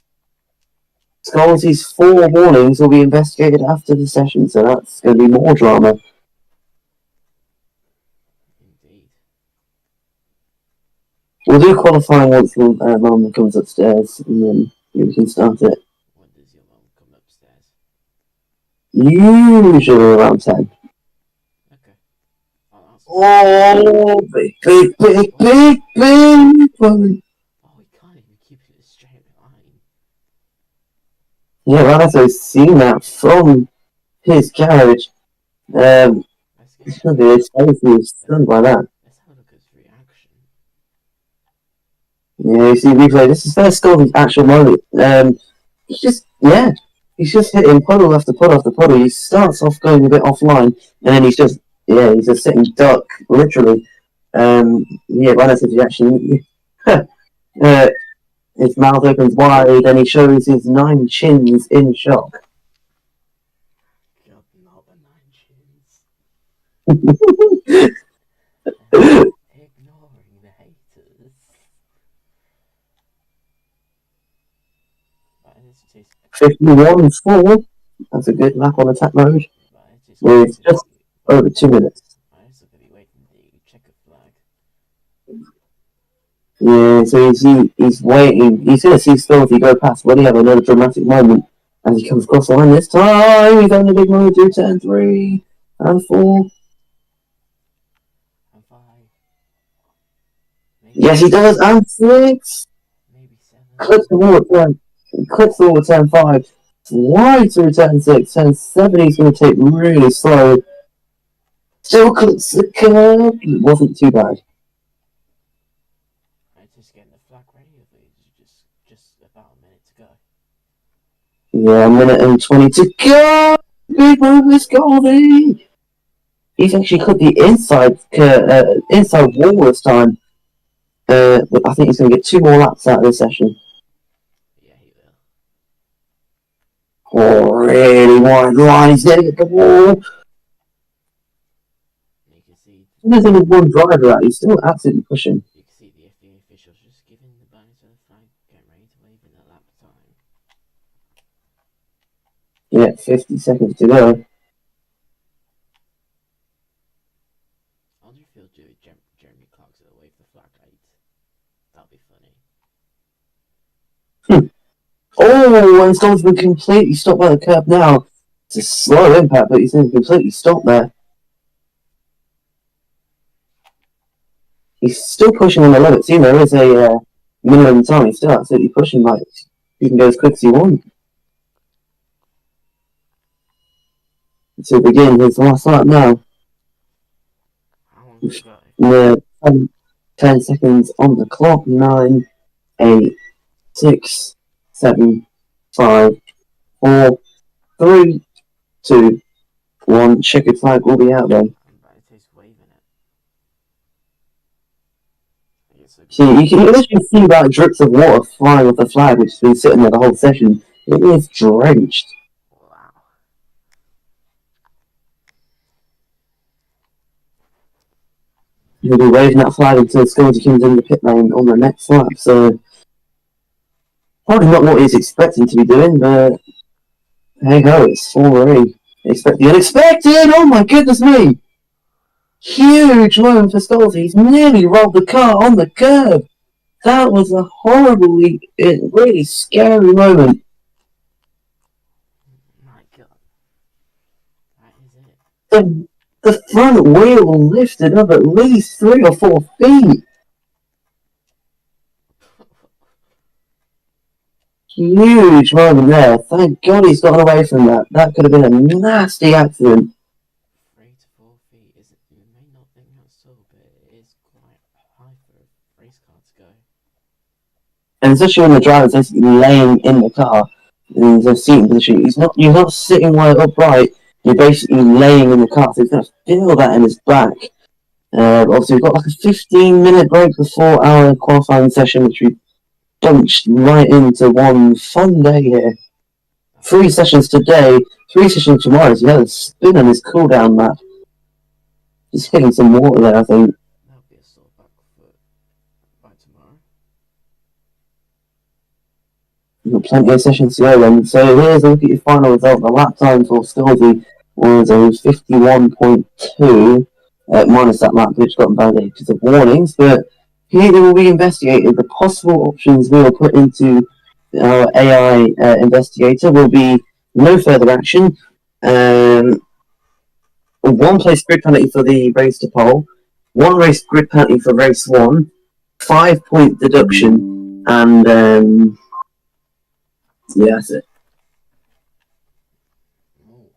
[SPEAKER 1] Scotty's 4 warnings will be investigated after the session, so that's going to be more drama.
[SPEAKER 2] Indeed.
[SPEAKER 1] We'll do qualifying once Mum comes upstairs, and then You can start it.
[SPEAKER 2] When does your mum come upstairs?
[SPEAKER 1] Usually around 10.
[SPEAKER 2] Okay.
[SPEAKER 1] Oh, big one.
[SPEAKER 2] Oh, we can't even keep it a straight line.
[SPEAKER 1] Yeah, right, so I've seen that from his garage.
[SPEAKER 2] Let's get
[SPEAKER 1] It's gonna be expensive, stunned by that.
[SPEAKER 2] Let's have a look at his reaction.
[SPEAKER 1] Yeah, you see replay. This is first score of his actual moment. He's just hitting puddle after puddle after puddle. He starts off going a bit offline, and then he's just sitting duck, literally. Yeah, by his reaction, his mouth opens wide, and he shows his 9 chins in shock.
[SPEAKER 2] God, not the 9 chins. Ignoring the haters. But it is
[SPEAKER 1] 51-4. That's a good lap on attack mode. With just over 2 minutes.
[SPEAKER 2] I'm still gonna be waiting the checker flag.
[SPEAKER 1] Yeah, so he's waiting. He's going to see Stealthy go past. Will he have another dramatic moment as he comes across the line this time? He's on the big moment through turn 3 and 4.
[SPEAKER 2] And 5. Maybe
[SPEAKER 1] Yes, he does. And 6.
[SPEAKER 2] Maybe 7.
[SPEAKER 1] Clips forward turn 5. Right through turn 6. Turn 7 he's going to take really slow. Still clips the curb. It wasn't too bad.
[SPEAKER 2] I'm just getting the flag ready. Just about a minute to go.
[SPEAKER 1] Yeah, a minute and 20 to go. Big move is Goldie. He's actually cut the inside wall this time. But I think he's going to get 2 more laps out of this session.
[SPEAKER 2] Yeah, he will.
[SPEAKER 1] Oh, really wide line. He's going to get the wall.
[SPEAKER 2] You can see.
[SPEAKER 1] There's only one driver out. He's still absolutely pushing.
[SPEAKER 2] You can see the FBA officials just giving the bonus of the flag, getting ready to wave in the lap time.
[SPEAKER 1] Yeah, 50 seconds to go.
[SPEAKER 2] I wonder if he'll do Jeremy Clarkson will wave the flag 8. That'll be funny.
[SPEAKER 1] Oh, and Stone's been completely stopped by the curb now. It's a slow impact, but he's been completely stopped there. He's still pushing on the limits. You know, there is a minimum time. He's still absolutely pushing. Like, he can go as quick as he wants. To begin his last lap now.
[SPEAKER 2] How long to go?
[SPEAKER 1] 10 seconds on the clock. 9, 8, 6, 7, 5, 4, 3, 2, 1. Checkered flag will be out then.
[SPEAKER 2] He's waving it.
[SPEAKER 1] See, you can literally see about drips of water flying off the flag, which has been sitting there the whole session. It is drenched.
[SPEAKER 2] Wow.
[SPEAKER 1] He'll be waving that flag until Scotty comes in the pit lane on the next lap, so probably not what he's expecting to be doing, but hey ho, it's Formula E. Expect the unexpected! Oh my goodness me! Huge moment for Scotty. He's nearly rolled the car on the curb. That was a horribly, really scary moment.
[SPEAKER 2] My God. That is it.
[SPEAKER 1] The front wheel lifted up at least 3 or 4 feet. Huge moment there. Thank God he's gotten away from that. That could have been a nasty accident.
[SPEAKER 2] 3 to 4 feet is. You may not think that's so, but it is quite high for a race car to go.
[SPEAKER 1] And especially when the driver's basically laying in the car in the seating position. You're not sitting right upright. You're basically laying in the car, so he's going to feel that in his back. Obviously, we've got like a 15-minute break before our qualifying session, which we bunched right into one fun day here. 3 sessions today, 3 sessions tomorrow. So he had a spin on his cooldown map. Just hitting some water there, I think.
[SPEAKER 2] That'll be a sore back foot by tomorrow.
[SPEAKER 1] We've got plenty of sessions to go then. So here's a look at your final result. The lap time for Stilsey was a 51.2, minus that lap which got invalidated because of warnings. But here they will be investigated. The possible options we will put into our AI investigator, will be no further action. One place grid penalty for the race to pole, one race grid penalty for race 1, 5-point deduction, and yeah, that's it.
[SPEAKER 2] Ooh.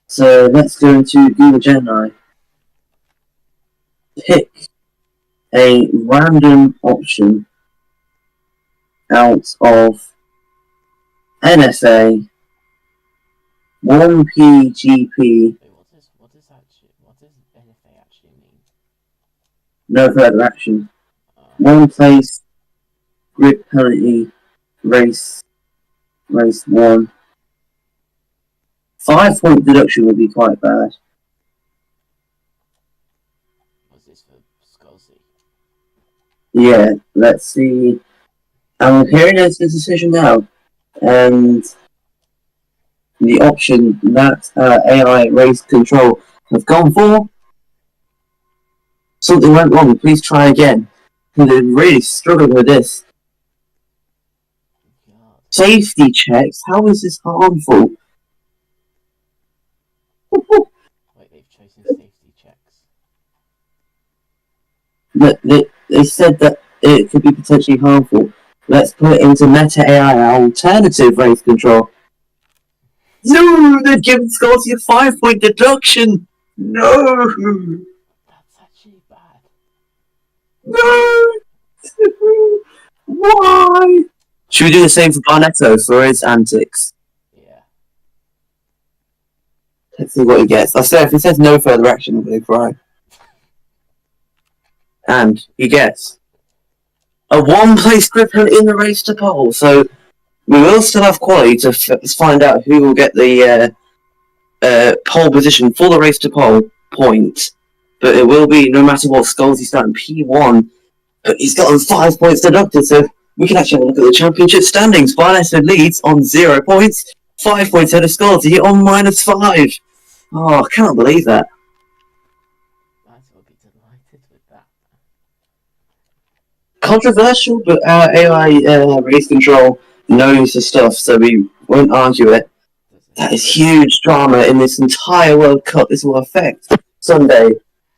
[SPEAKER 1] So let's go into Google Gemini. Pick a random option out of NSA, 1PGP,
[SPEAKER 2] Wait, what does NFA actually mean?
[SPEAKER 1] no further action.
[SPEAKER 2] Uh,
[SPEAKER 1] One place, grid penalty, race 1. 5-point deduction would be quite bad.
[SPEAKER 2] what's this for Scuzzy?
[SPEAKER 1] Yeah, let's see. I'm hearing there's a decision now, and the option that AI race control have gone for, something went wrong. Please try again. They're really struggling with this.
[SPEAKER 2] God.
[SPEAKER 1] Safety checks? How is this harmful?
[SPEAKER 2] Wait, they've chosen safety checks.
[SPEAKER 1] But they said that it could be potentially harmful. Let's put it into Meta AI, alternative race control. No, they've given Scotty a 5-point deduction. No,
[SPEAKER 2] That's actually bad.
[SPEAKER 1] no. Why? Should we do the same for Barnetto for his antics?
[SPEAKER 2] Yeah.
[SPEAKER 1] Let's see what he gets. I say if he says no further action, I'm going to cry. And he gets a 1-place grip in the race to pole. So we will still have quality to find out who will get the pole position for the race to pole point. But it will be no matter what Skulls he's starting P1. But he's gotten 5 points deducted, so we can actually have a look at the championship standings. Barnetto leads on 0 points, 5 points ahead of Skulls on -5. Oh, I cannot believe that.
[SPEAKER 2] Might as well be delighted with that.
[SPEAKER 1] Controversial, but our AI race control knows the stuff, so we won't argue it. That is huge drama in this entire World Cup. This will affect Sunday.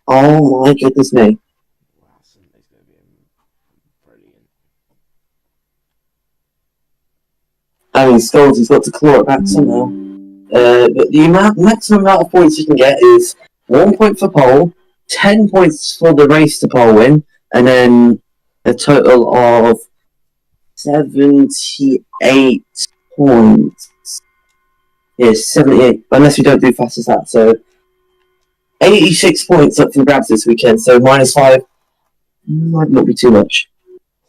[SPEAKER 1] Oh my goodness me.
[SPEAKER 2] Wow, Sunday's going to be brilliant.
[SPEAKER 1] I mean, Skulls, he's got to claw it back somehow. But the maximum amount of points you can get is 1 point for pole, 10 points for the race to pole win, and then a total of 78 points. Yes, 78, unless we don't do fast as that. So 86 points up for grabs this weekend, so -5 might not be too much.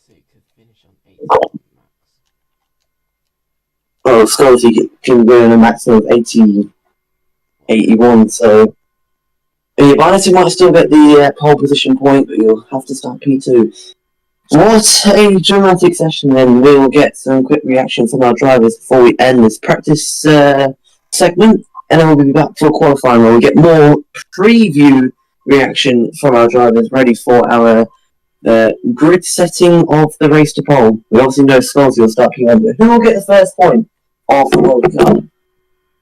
[SPEAKER 2] So you could finish on 80 max.
[SPEAKER 1] Well, Skulls, he can win a maximum of 80, 81, so yeah, Barnetto might still get the pole position point, but you'll have to start P2. What a dramatic session then. We'll get some quick reaction from our drivers before we end this practice segment, and then we'll be back for qualifying where we'll get more preview reaction from our drivers ready for our grid setting of the race to pole. We obviously know Skulls will start P1, but who will get the first point of the World Cup?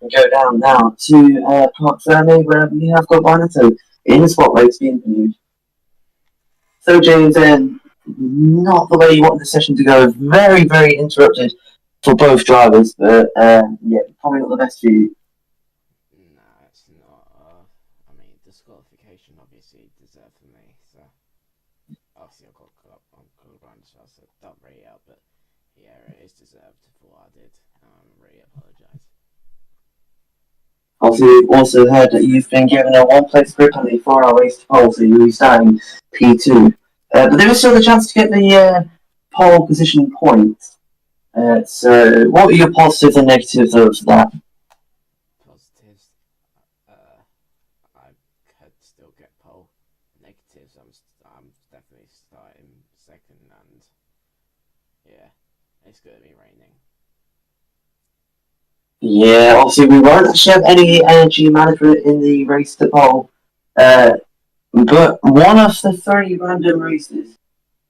[SPEAKER 1] We go down now to Park Ferme, where we have got Barnetto in the spotlight to be interviewed. So, James, not the way you wanted the session to go. Very, very interrupted for both drivers, but yeah, probably not the best for you.
[SPEAKER 2] Nah, it's not. I mean, disqualification obviously deserved for me, so obviously I got around as well, so don't rate out, but yeah, it is deserved for what I did. Really apologise.
[SPEAKER 1] Obviously, we've also heard that you've been given a one-place grid penalty for our race to pole, so you'll be starting P2. But there is still a chance to get the pole position point. So, what are your positives and negatives of that?
[SPEAKER 2] Positives, I could still get pole. Negatives, I'm definitely starting second, and yeah, it's going to be raining.
[SPEAKER 1] Yeah, obviously we won't actually have any energy management in the race to pole. But one of the 3 random races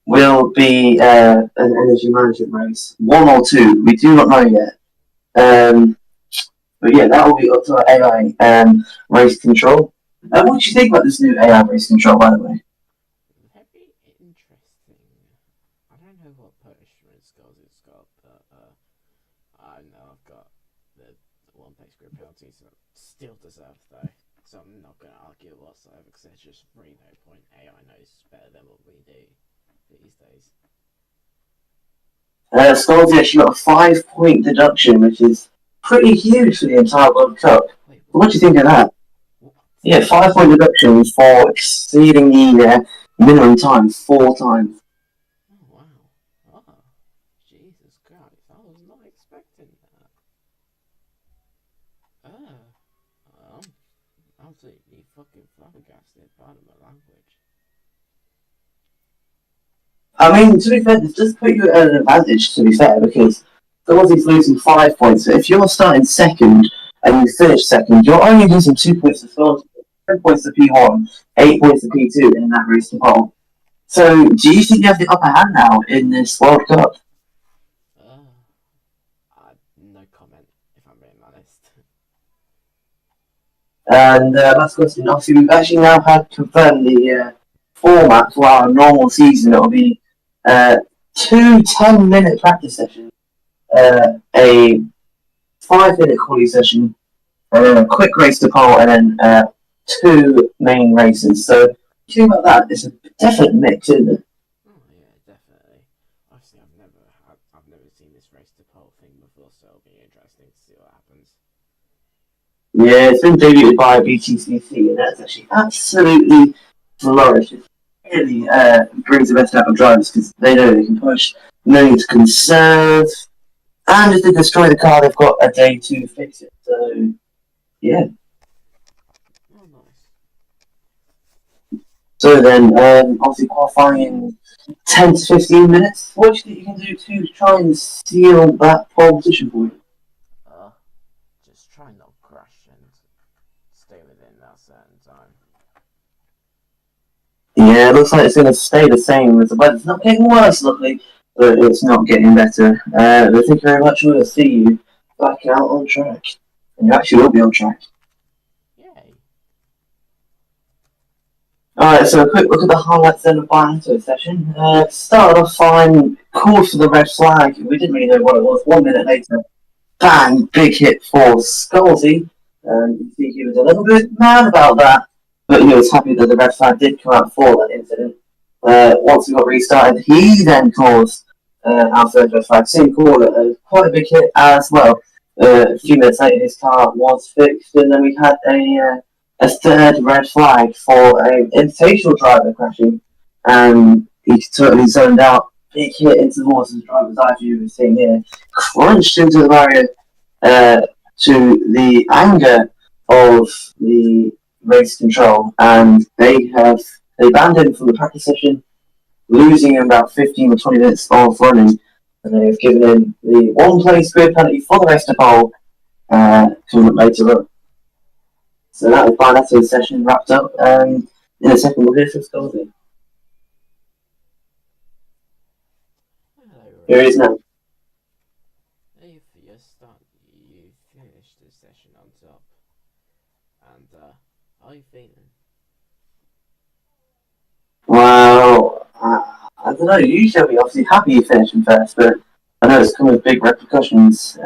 [SPEAKER 1] will be an energy management race. 1 or 2, we do not know yet. But yeah, that will be up to our AI race control. What do you think about this new AI race control, by the way?
[SPEAKER 2] Very interesting. I don't know what punishment skills it's got, but I know I've got the one place group penalties that still deserved though. So I'm not gonna argue whatsoever because there's just really no point. AI knows better than what we do these days.
[SPEAKER 1] Scorsese actually got a 5 point deduction, which is pretty huge for the entire World Cup.
[SPEAKER 2] Wait,
[SPEAKER 1] What do you think of that?
[SPEAKER 2] what?
[SPEAKER 1] Yeah, 5 point deduction for exceeding the minimum time 4 times.
[SPEAKER 2] Oh wow. Oh, Jesus Christ. I was not expecting that. I'm absolutely fucking flabbergasted. Pardon my language.
[SPEAKER 1] I mean, to be fair, this does put you at an advantage, to be fair, because Scorsese's losing 5 points. So if you're starting second and you finish second, you're only losing 2 points to Scorsese, 10 points to P1, 8 points to P2 in that race to pole. So, do you think you have the upper hand now in this World Cup?
[SPEAKER 2] Uh, no comment if I'm being honest.
[SPEAKER 1] And last question, obviously, we've actually now had confirmed the format for our normal season. It'll be 2 10-minute practice sessions, a 5 minute quality session, and then a quick race to pole, and then 2 main races. So, if you think about that, it's a definite mix, isn't it?
[SPEAKER 2] Oh yeah, definitely. Obviously, I've never seen this race to pole thing before, so it'll be interesting to see what happens.
[SPEAKER 1] Yeah, it's been debuted by BTCC, and that's actually absolutely flourished. It really brings the best out of drivers because they know they can push, no need to conserve, and if they destroy the car, they've got a day to fix it. So, yeah.
[SPEAKER 2] Oh nice.
[SPEAKER 1] So then, obviously qualifying in 10 to 15 minutes. What do you think you can do to try and seal that pole position for you?
[SPEAKER 2] Uh, just try not crash and stay within that certain time.
[SPEAKER 1] Yeah, it looks like it's going to stay the same. The weather's not getting worse, luckily, but it's not getting better. But thank you very much. We'll see you back out on track. And you actually will be on track.
[SPEAKER 2] Yay.
[SPEAKER 1] Alright, so a quick look at the highlights then of the session. Started off fine, called for the red flag. We didn't really know what it was. 1 minute later, bang, big hit for Scalzi. You see he was a little bit mad about that, but he was happy that the red flag did come out for that incident. Once we got restarted, he then caused our third red flag. Same caller, quite a big hit as well. A few minutes later, his car was fixed, and then we had a third red flag for an invitational driver crashing, and he totally zoned out. Big hit into the horse's driver's eye view, we're seeing here, crunched into the barrier, to the anger of the race control, and they banned him from the practice session, losing him about 15 or 20 minutes of running, and they've given him the one place grid penalty for the rest of the pole coming up later on. So that was Barnetto's session wrapped up. In a second, we'll hear from Scorsese.
[SPEAKER 2] Hello,
[SPEAKER 1] Here he is now.
[SPEAKER 2] Hey, for your start, you finished the session on top. And, how are you feeling?
[SPEAKER 1] Well, I don't know. Usually I'll be obviously happy you finishing first, but I know it's come with big repercussions.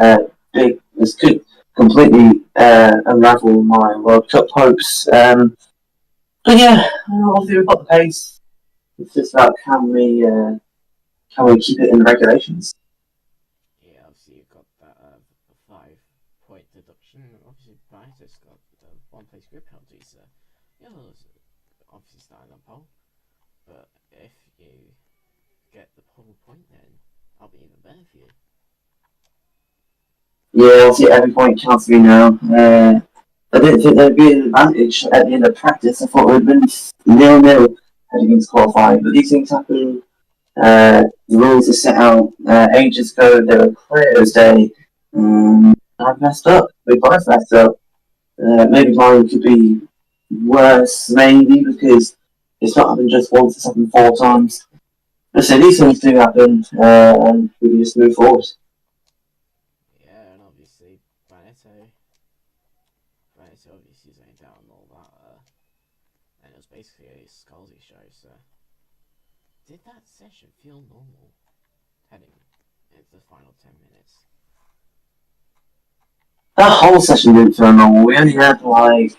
[SPEAKER 1] This could completely unravel my World Cup hopes. But yeah, obviously we've got the pace. It's just about can we keep it in the regulations?
[SPEAKER 2] Yeah, obviously you've got that 5 point deduction. Obviously, Brighter's got one place grid penalty, so you're obviously starting on pole. But if you get the pole point, then I'll be even better for you.
[SPEAKER 1] Yeah, obviously every point counts for me now. I didn't think there'd be an advantage at the end of practice. I thought it would have been 0-0 heading into qualifying, but these things happen. The rules are set out ages ago. They were clear as day. I've messed up. We both messed up. Maybe mine could be worse, maybe because it's not happened just once. It's happened 4 times. So these things do happen, and we can just move forward.
[SPEAKER 2] Yeah, and obviously Barnetto obviously saying down and all that, and it was basically a Scalzi show. So, did that session feel normal heading into the final 10 minutes?
[SPEAKER 1] That whole session didn't feel normal. We only had like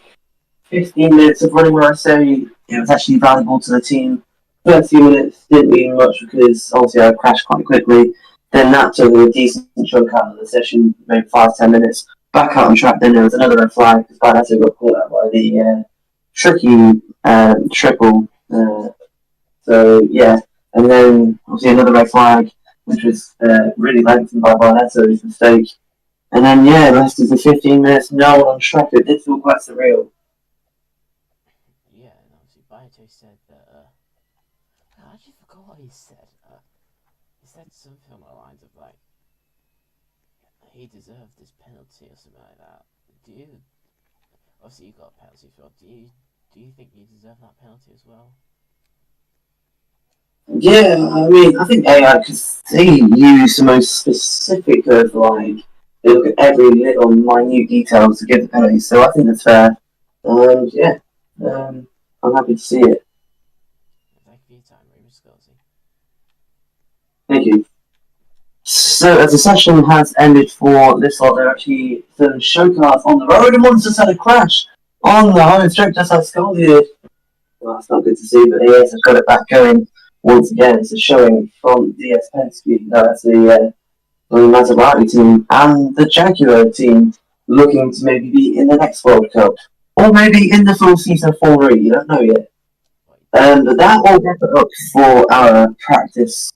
[SPEAKER 1] 15 minutes of running where I say it was actually valuable to the team. First few minutes didn't mean much because obviously I crashed quite quickly. Then that took a decent chunk out of the session, maybe 5-10 minutes. Back out on track, then there was another red flag because Barnetto got caught out by the tricky triple. So yeah, and then obviously another red flag, which was really lengthened by Barnetto's mistake. And then yeah, the rest of the 15 minutes, no one on track. It did feel quite surreal.
[SPEAKER 2] Yeah, and obviously Barnetto said that. I actually forgot what he said. He said something on the lines of like he deserved this penalty or something like that. Do you? Obviously, you got a penalty as well. Do you think you deserve that penalty as well?
[SPEAKER 1] Yeah, I mean, I think AI, because they use the most specific of like, they look at every little minute detail to give the penalty. So I think that's fair. Yeah, I'm happy to see it.
[SPEAKER 2] Thank you for your time, Raymond Scalzi.
[SPEAKER 1] Thank you. So as the session has ended for this lot, there are actually some show cars on the road, and one's just had a crash on the home straight just like Scully did. Well, that's not good to see, but ES has got it back going once again. It's a showing from DS Penske. No, that's the Maserati team and the Jaguar team looking to maybe be in the next World Cup. Or maybe in the full season Formula E, you don't know yet. But that will wrap it up for our practice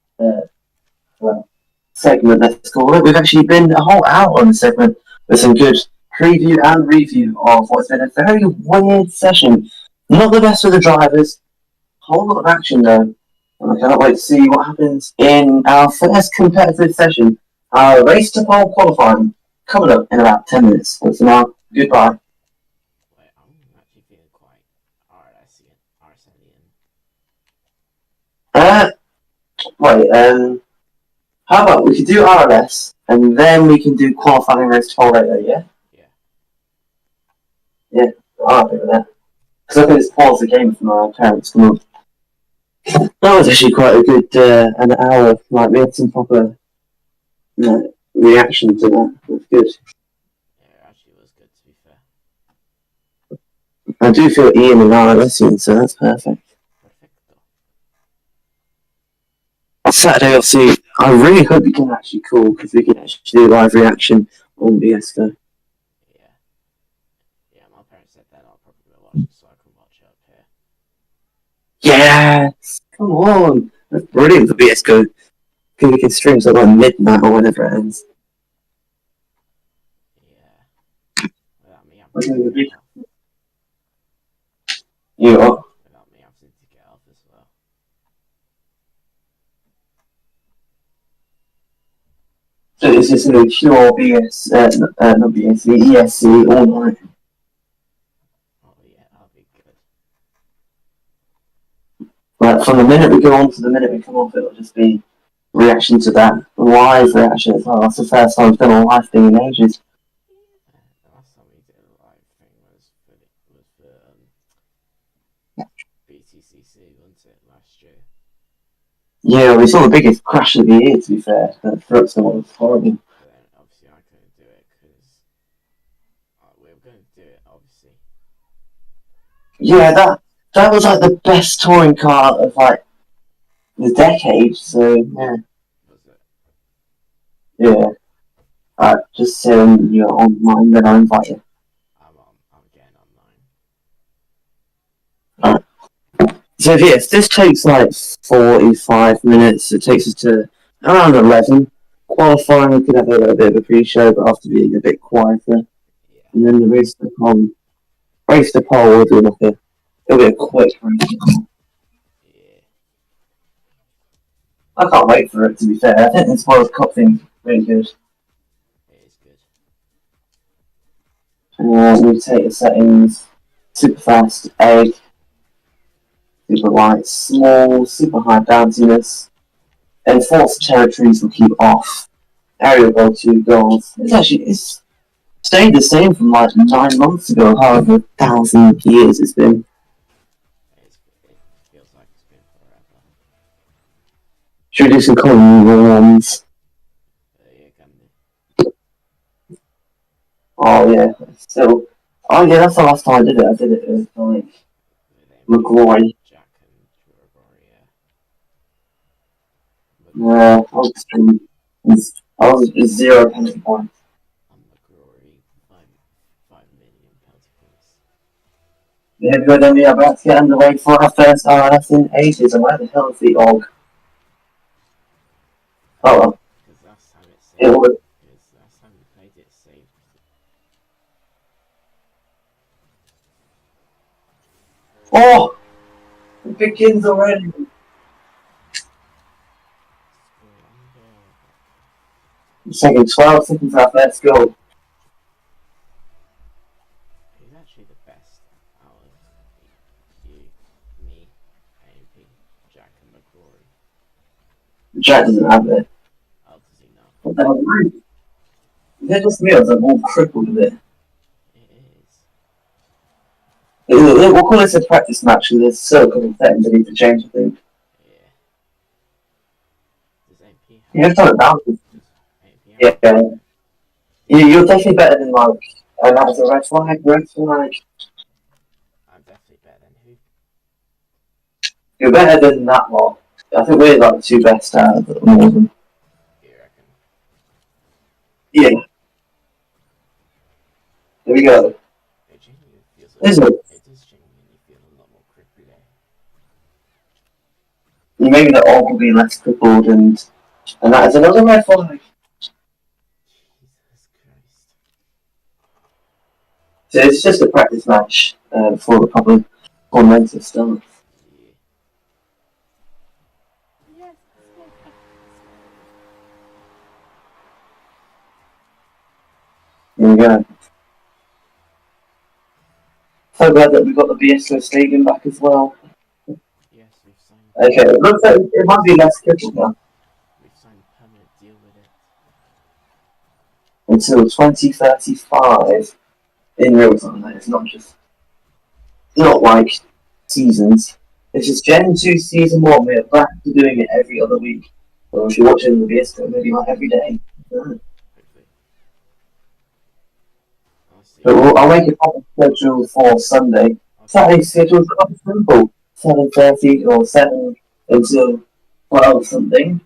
[SPEAKER 1] well, segment, let's call it. We've actually been a whole hour on the segment with some good preview and review of what's been a very weird session. Not the best for the drivers, whole lot of action though. And I cannot wait to see what happens in our first competitive session, our race to pole qualifying, coming up in about 10 minutes. But for now, goodbye.
[SPEAKER 2] Wait, I'm actually feeling quite RSLian.
[SPEAKER 1] Uh, how about we could do RLS and then we can do qualifying race to pole later, yeah?
[SPEAKER 2] Yeah.
[SPEAKER 1] Yeah, I'll do that. Because I think it's pause the game for my parents come up. That was actually quite a good an hour. Like we had some proper reaction to that. That's good.
[SPEAKER 2] Yeah, it actually was good to be fair.
[SPEAKER 1] I do feel Ian and RLS soon, so that's perfect.
[SPEAKER 2] Perfecto.
[SPEAKER 1] Saturday, obviously, I really hope you can actually call because we can actually do live reaction on BSCO.
[SPEAKER 2] Yeah. Yeah, my parents said that I'll probably watch it so I can watch it up here.
[SPEAKER 1] Yes! Come on! That's brilliant for BSCO. We can stream till like midnight or whenever it ends.
[SPEAKER 2] Yeah. Without me having to get off.
[SPEAKER 1] You are.
[SPEAKER 2] Without me having to get off as well.
[SPEAKER 1] So it's just going to be pure BS, not BSC, ESC all night.
[SPEAKER 2] Oh yeah, that'll be good.
[SPEAKER 1] Like from the minute we go on to the minute we come off, it'll just be reaction to that live reaction as well. That's the first time I've done a live thing in ages.
[SPEAKER 2] The last time we did a live thing was for BTCC, wasn't it, last year?
[SPEAKER 1] Yeah, we saw the biggest crash of the year, to be fair. That Fruxton one was horrible.
[SPEAKER 2] But then obviously I couldn't do it because we were going to do it, obviously.
[SPEAKER 1] Yeah, that was like the best touring car of like the decade. So yeah,
[SPEAKER 2] Was it?
[SPEAKER 1] yeah. Just saying you're online, then I'll invite you.
[SPEAKER 2] I'm getting online.
[SPEAKER 1] So yes, this takes like 45 minutes. It takes us to around 11. Qualifying, we could have a little bit of a pre-show, but after being a bit quieter.
[SPEAKER 2] Yeah.
[SPEAKER 1] And then the race to pole. Race to pole will do like it'll be a quick race.
[SPEAKER 2] Yeah.
[SPEAKER 1] I can't wait for it, to be fair. I think this World Cup thing's really good.
[SPEAKER 2] It is good.
[SPEAKER 1] Rotator settings, super fast, egg, super light, small, super high bounciness. enforced territories will keep off. Area will go 2 goals. It's stayed the same from like 9 months ago, however 1,000 years it's been.
[SPEAKER 2] It feels like it's been forever.
[SPEAKER 1] Should we do some colony ones?
[SPEAKER 2] Yeah, can do.
[SPEAKER 1] Oh yeah, so oh yeah, that's the last time I did it. I did it with like McGlory.
[SPEAKER 2] Jack and Gregory, yeah.
[SPEAKER 1] Yeah, I was 0 penalty points.
[SPEAKER 2] And McGrory, 5 million penalty points.
[SPEAKER 1] Here we go then, we are about to get underway for our first RLS in ages, and where the hell is the Og? Oh well.
[SPEAKER 2] Because last time it saved. Because last time we played it saved.
[SPEAKER 1] Oh! It begins already! It's taking 12 seconds off, let's go.
[SPEAKER 2] He's actually the best out of you, me, AMP, Jack and McGrory.
[SPEAKER 1] Jack doesn't have it.
[SPEAKER 2] How does he not?
[SPEAKER 1] What the hell? Is it just me or is it all crippled with it?
[SPEAKER 2] It is.
[SPEAKER 1] We'll call this a practice match because there's still a couple of settings I need to change, I think.
[SPEAKER 2] Yeah. Does AMP have
[SPEAKER 1] You have to turn it down. Yeah. You're definitely better than like, and that was a red flag.
[SPEAKER 2] I'm definitely better than who?
[SPEAKER 1] You're better than that lot. I think we're like the 2 best out of them all of them.
[SPEAKER 2] You reckon?
[SPEAKER 1] Yeah. There we go.
[SPEAKER 2] It genuinely feels like
[SPEAKER 1] Isn't it?
[SPEAKER 2] It does genuinely feel a lot more cripply there.
[SPEAKER 1] Maybe the Og will be less crippled and that is another red flag.
[SPEAKER 2] Jesus Christ.
[SPEAKER 1] So it's just a practice match before the proper tournament starts.
[SPEAKER 2] Yeah. Yes.
[SPEAKER 1] Here we go. So glad that we've got the BSO Stadium back as well.
[SPEAKER 2] Yes, we've signed.
[SPEAKER 1] Okay, it looks like it might be less crippled now.
[SPEAKER 2] We've signed a permanent deal with it.
[SPEAKER 1] Until 2035 in real time. It's not like seasons. It's just Gen 2 Season 1. We're back to doing it every other week. Or if you're watching the BSO, maybe like every day.
[SPEAKER 2] Hopefully.
[SPEAKER 1] But I'll make a proper schedule for Sunday. Saturday's schedule is quite simple. 7:30 or 7 until 12 something.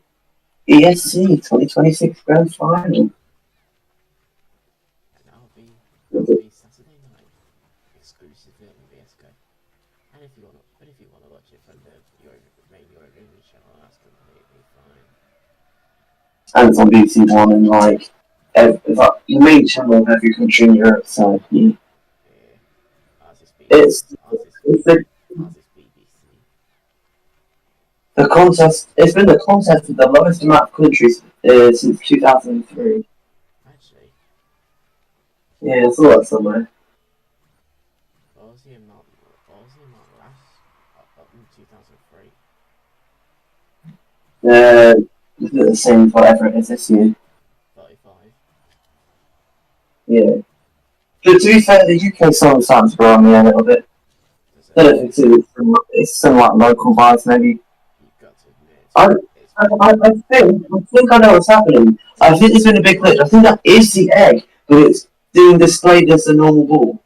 [SPEAKER 1] ESC 2026 Grand Final.
[SPEAKER 2] And that'll be Saturday night, exclusively on VSCO. And if you want to watch it from your English channel, that's completely fine.
[SPEAKER 1] And it's on BBC One and like the main channel of every country in Europe. So yeah.
[SPEAKER 2] Ours is BBC.
[SPEAKER 1] The contest. It's been the contest with the lowest amount of countries since 2003.
[SPEAKER 2] Actually.
[SPEAKER 1] Yeah, I saw that somewhere.
[SPEAKER 2] What was the amount last in 2003?
[SPEAKER 1] Is it the same for whatever it is this year?
[SPEAKER 2] 35.
[SPEAKER 1] Yeah. But to be fair, the UK song sounds growing me a little bit. I don't know if it's some like local vibes maybe.
[SPEAKER 2] You've got to admit.
[SPEAKER 1] I think I know what's happening. I think there's been a big glitch. I think that is the egg, but it's being displayed as a normal ball.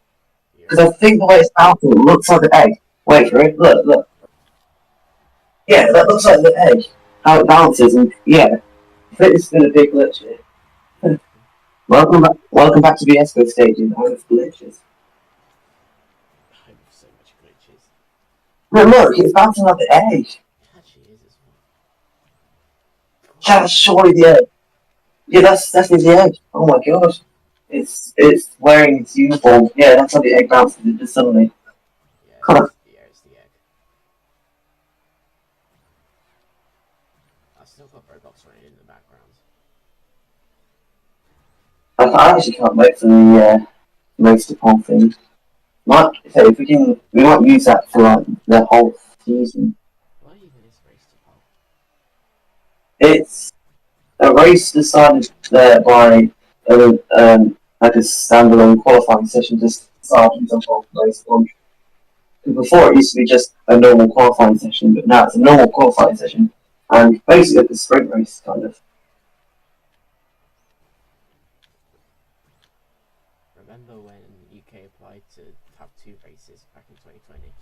[SPEAKER 1] Because I think the way it's bouncing, it looks like an egg. Wait for it. Look. Yeah, that looks like the egg. How it bounces, and yeah, I think it's been a big glitch here. Welcome back to the Esco staging. I have glitches.
[SPEAKER 2] I have so much glitches.
[SPEAKER 1] No, look, it's bouncing like the egg.
[SPEAKER 2] It actually is as well.
[SPEAKER 1] That's surely the egg. Yeah, that's definitely the egg. Oh my gosh. It's wearing its uniform. Yeah, that's how the egg bounces just suddenly.
[SPEAKER 2] Yeah, it's the egg. I've still got Roblox running in the background.
[SPEAKER 1] I actually can't wait for the race to pole thing. If we might use that for like the whole season.
[SPEAKER 2] What even is race to pole?
[SPEAKER 1] It's a race decided by like a standalone qualifying session just starting some whole race launch. Before it used to be just a normal qualifying session, but now it's a normal qualifying session and basically a sprint race kind of.
[SPEAKER 2] Remember when UK applied to have 2 races back in 2020?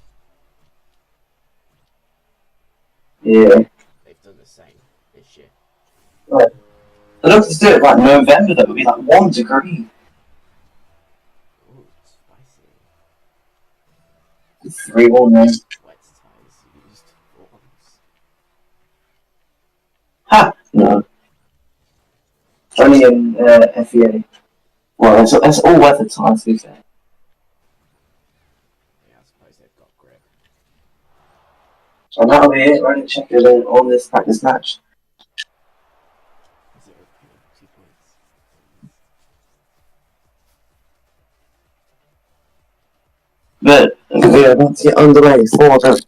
[SPEAKER 1] Yeah.
[SPEAKER 2] They've done the same this year.
[SPEAKER 1] Right. They'd have to do it like November, that would be like 1 degree.
[SPEAKER 2] Ooh, spicy.
[SPEAKER 1] 3-1 now.
[SPEAKER 2] Wet tyres used for once.
[SPEAKER 1] Ha! No. Only in FEA. Well, that's all weather tyres, to be fair.
[SPEAKER 2] Yeah, I suppose they've got grip.
[SPEAKER 1] And that'll be it. We're only checking it on this practice match.
[SPEAKER 2] 0 penalty points.
[SPEAKER 1] But we are about to get underway for the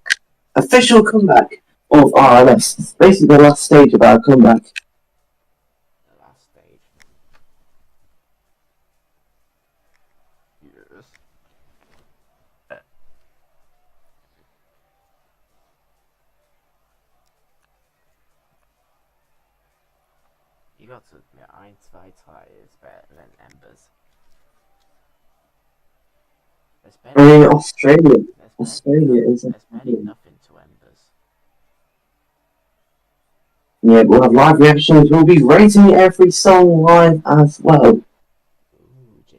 [SPEAKER 1] official comeback of RLS. It's basically the last stage of our comeback.
[SPEAKER 2] The last stage. Yes. You got to admit, Ein zwei is better than Embers.
[SPEAKER 1] I mean, Australia is
[SPEAKER 2] there's barely nothing to Embers.
[SPEAKER 1] Yeah, we'll have live reactions. We'll be rating every song live as well.
[SPEAKER 2] Ooh,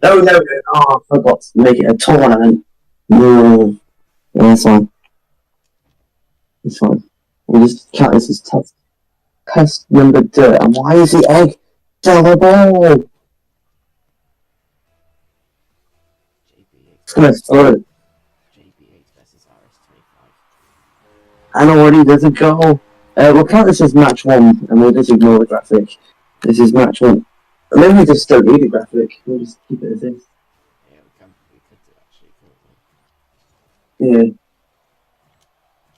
[SPEAKER 1] No. Oh, I forgot to make it a tournament. No. Yeah, that's fine. It's fine. We'll just count this as test number 2. And why is the egg sellable? It's gonna throw it.
[SPEAKER 2] JB8 versus RS25.
[SPEAKER 1] And already there's a goal. We'll count this as match 1 and we'll just ignore the graphic. This is match 1. Maybe we just don't need a graphic. We'll just keep it as is.
[SPEAKER 2] Yeah, we could do actually, couldn't we?
[SPEAKER 1] Yeah.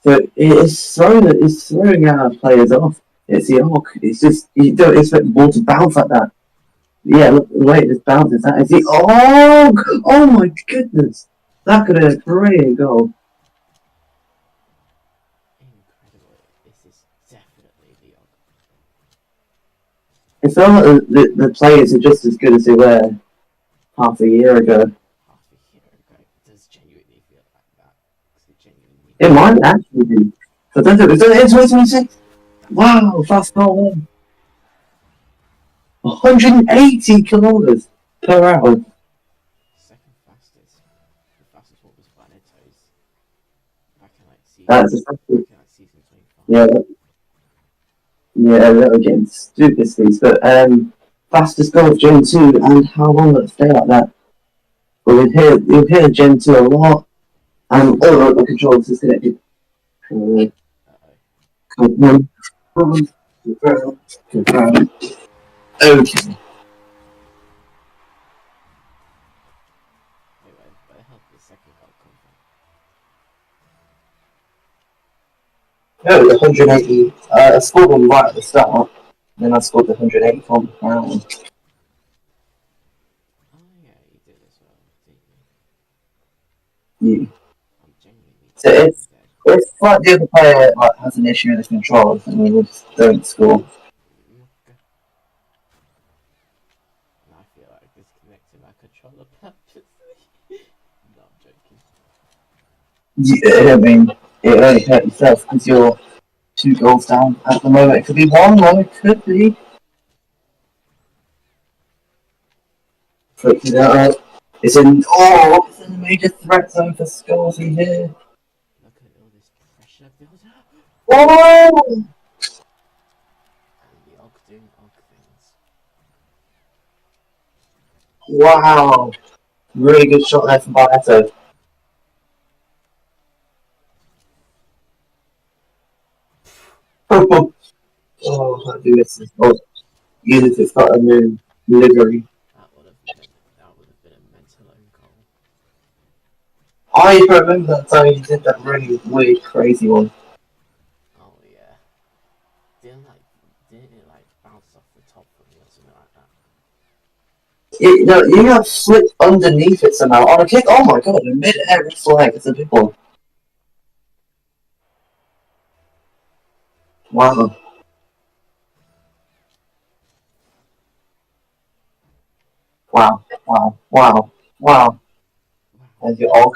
[SPEAKER 1] So it's throwing our players off. It's the arc. It's just you don't expect the ball to bounce like that. Yeah, look the way it just bounces. That is the oh my goodness! That could have been a brilliant goal.
[SPEAKER 2] Incredible. This is definitely the Og.
[SPEAKER 1] It felt like the players are just as good as they were half a year ago.
[SPEAKER 2] Half a year ago. It does genuinely feel like that. It genuinely
[SPEAKER 1] It might actually be. But then it was in 2026. Wow, fast goal in. 180 kilometers per hour.
[SPEAKER 2] second fastest. The fastest one was Vaneto's. Back in like season 25.
[SPEAKER 1] Yeah. Yeah, they're getting stupid speeds, but fastest goal of Gen 2, and how long will it stay like that? Well, you'll hear Gen 2 a lot, and all of the controls disconnected.
[SPEAKER 2] Uh-oh.
[SPEAKER 1] Confirm. Okay.
[SPEAKER 2] Wait, where the hell did the second goal come from?
[SPEAKER 1] No, the 180. I scored one right at the start, then I scored the 180 from the ground.
[SPEAKER 2] Oh yeah, you did as well, didn't
[SPEAKER 1] Yeah.
[SPEAKER 2] you? I'm genuinely
[SPEAKER 1] So
[SPEAKER 2] dead.
[SPEAKER 1] it's like the other player like, has an issue with his controls, and we just don't score.
[SPEAKER 2] And I feel like disconnecting my controller purposely. No, I'm joking.
[SPEAKER 1] Yeah, I mean, it only hurt yourself because you're 2 goals down at the moment. It could be 1, or it could be. Flicked it out. It's in a major threat zone for Scorsy here.
[SPEAKER 2] Look at all this pressure building up.
[SPEAKER 1] Oh!
[SPEAKER 2] And the Og doing Og things.
[SPEAKER 1] Wow. Really good shot there from Barretto. Oh, I do this. Oh, even if it's got a new livery.
[SPEAKER 2] That would have been a mental own goal.
[SPEAKER 1] I remember that time he did that really weird, crazy one.
[SPEAKER 2] Oh yeah. Didn't
[SPEAKER 1] No, you got flipped underneath it somehow on a kick. Oh my god, a mid-air flag. It's a big one. Wow. Wow. Wow. Wow. Wow.
[SPEAKER 2] Wow.
[SPEAKER 1] There's your og.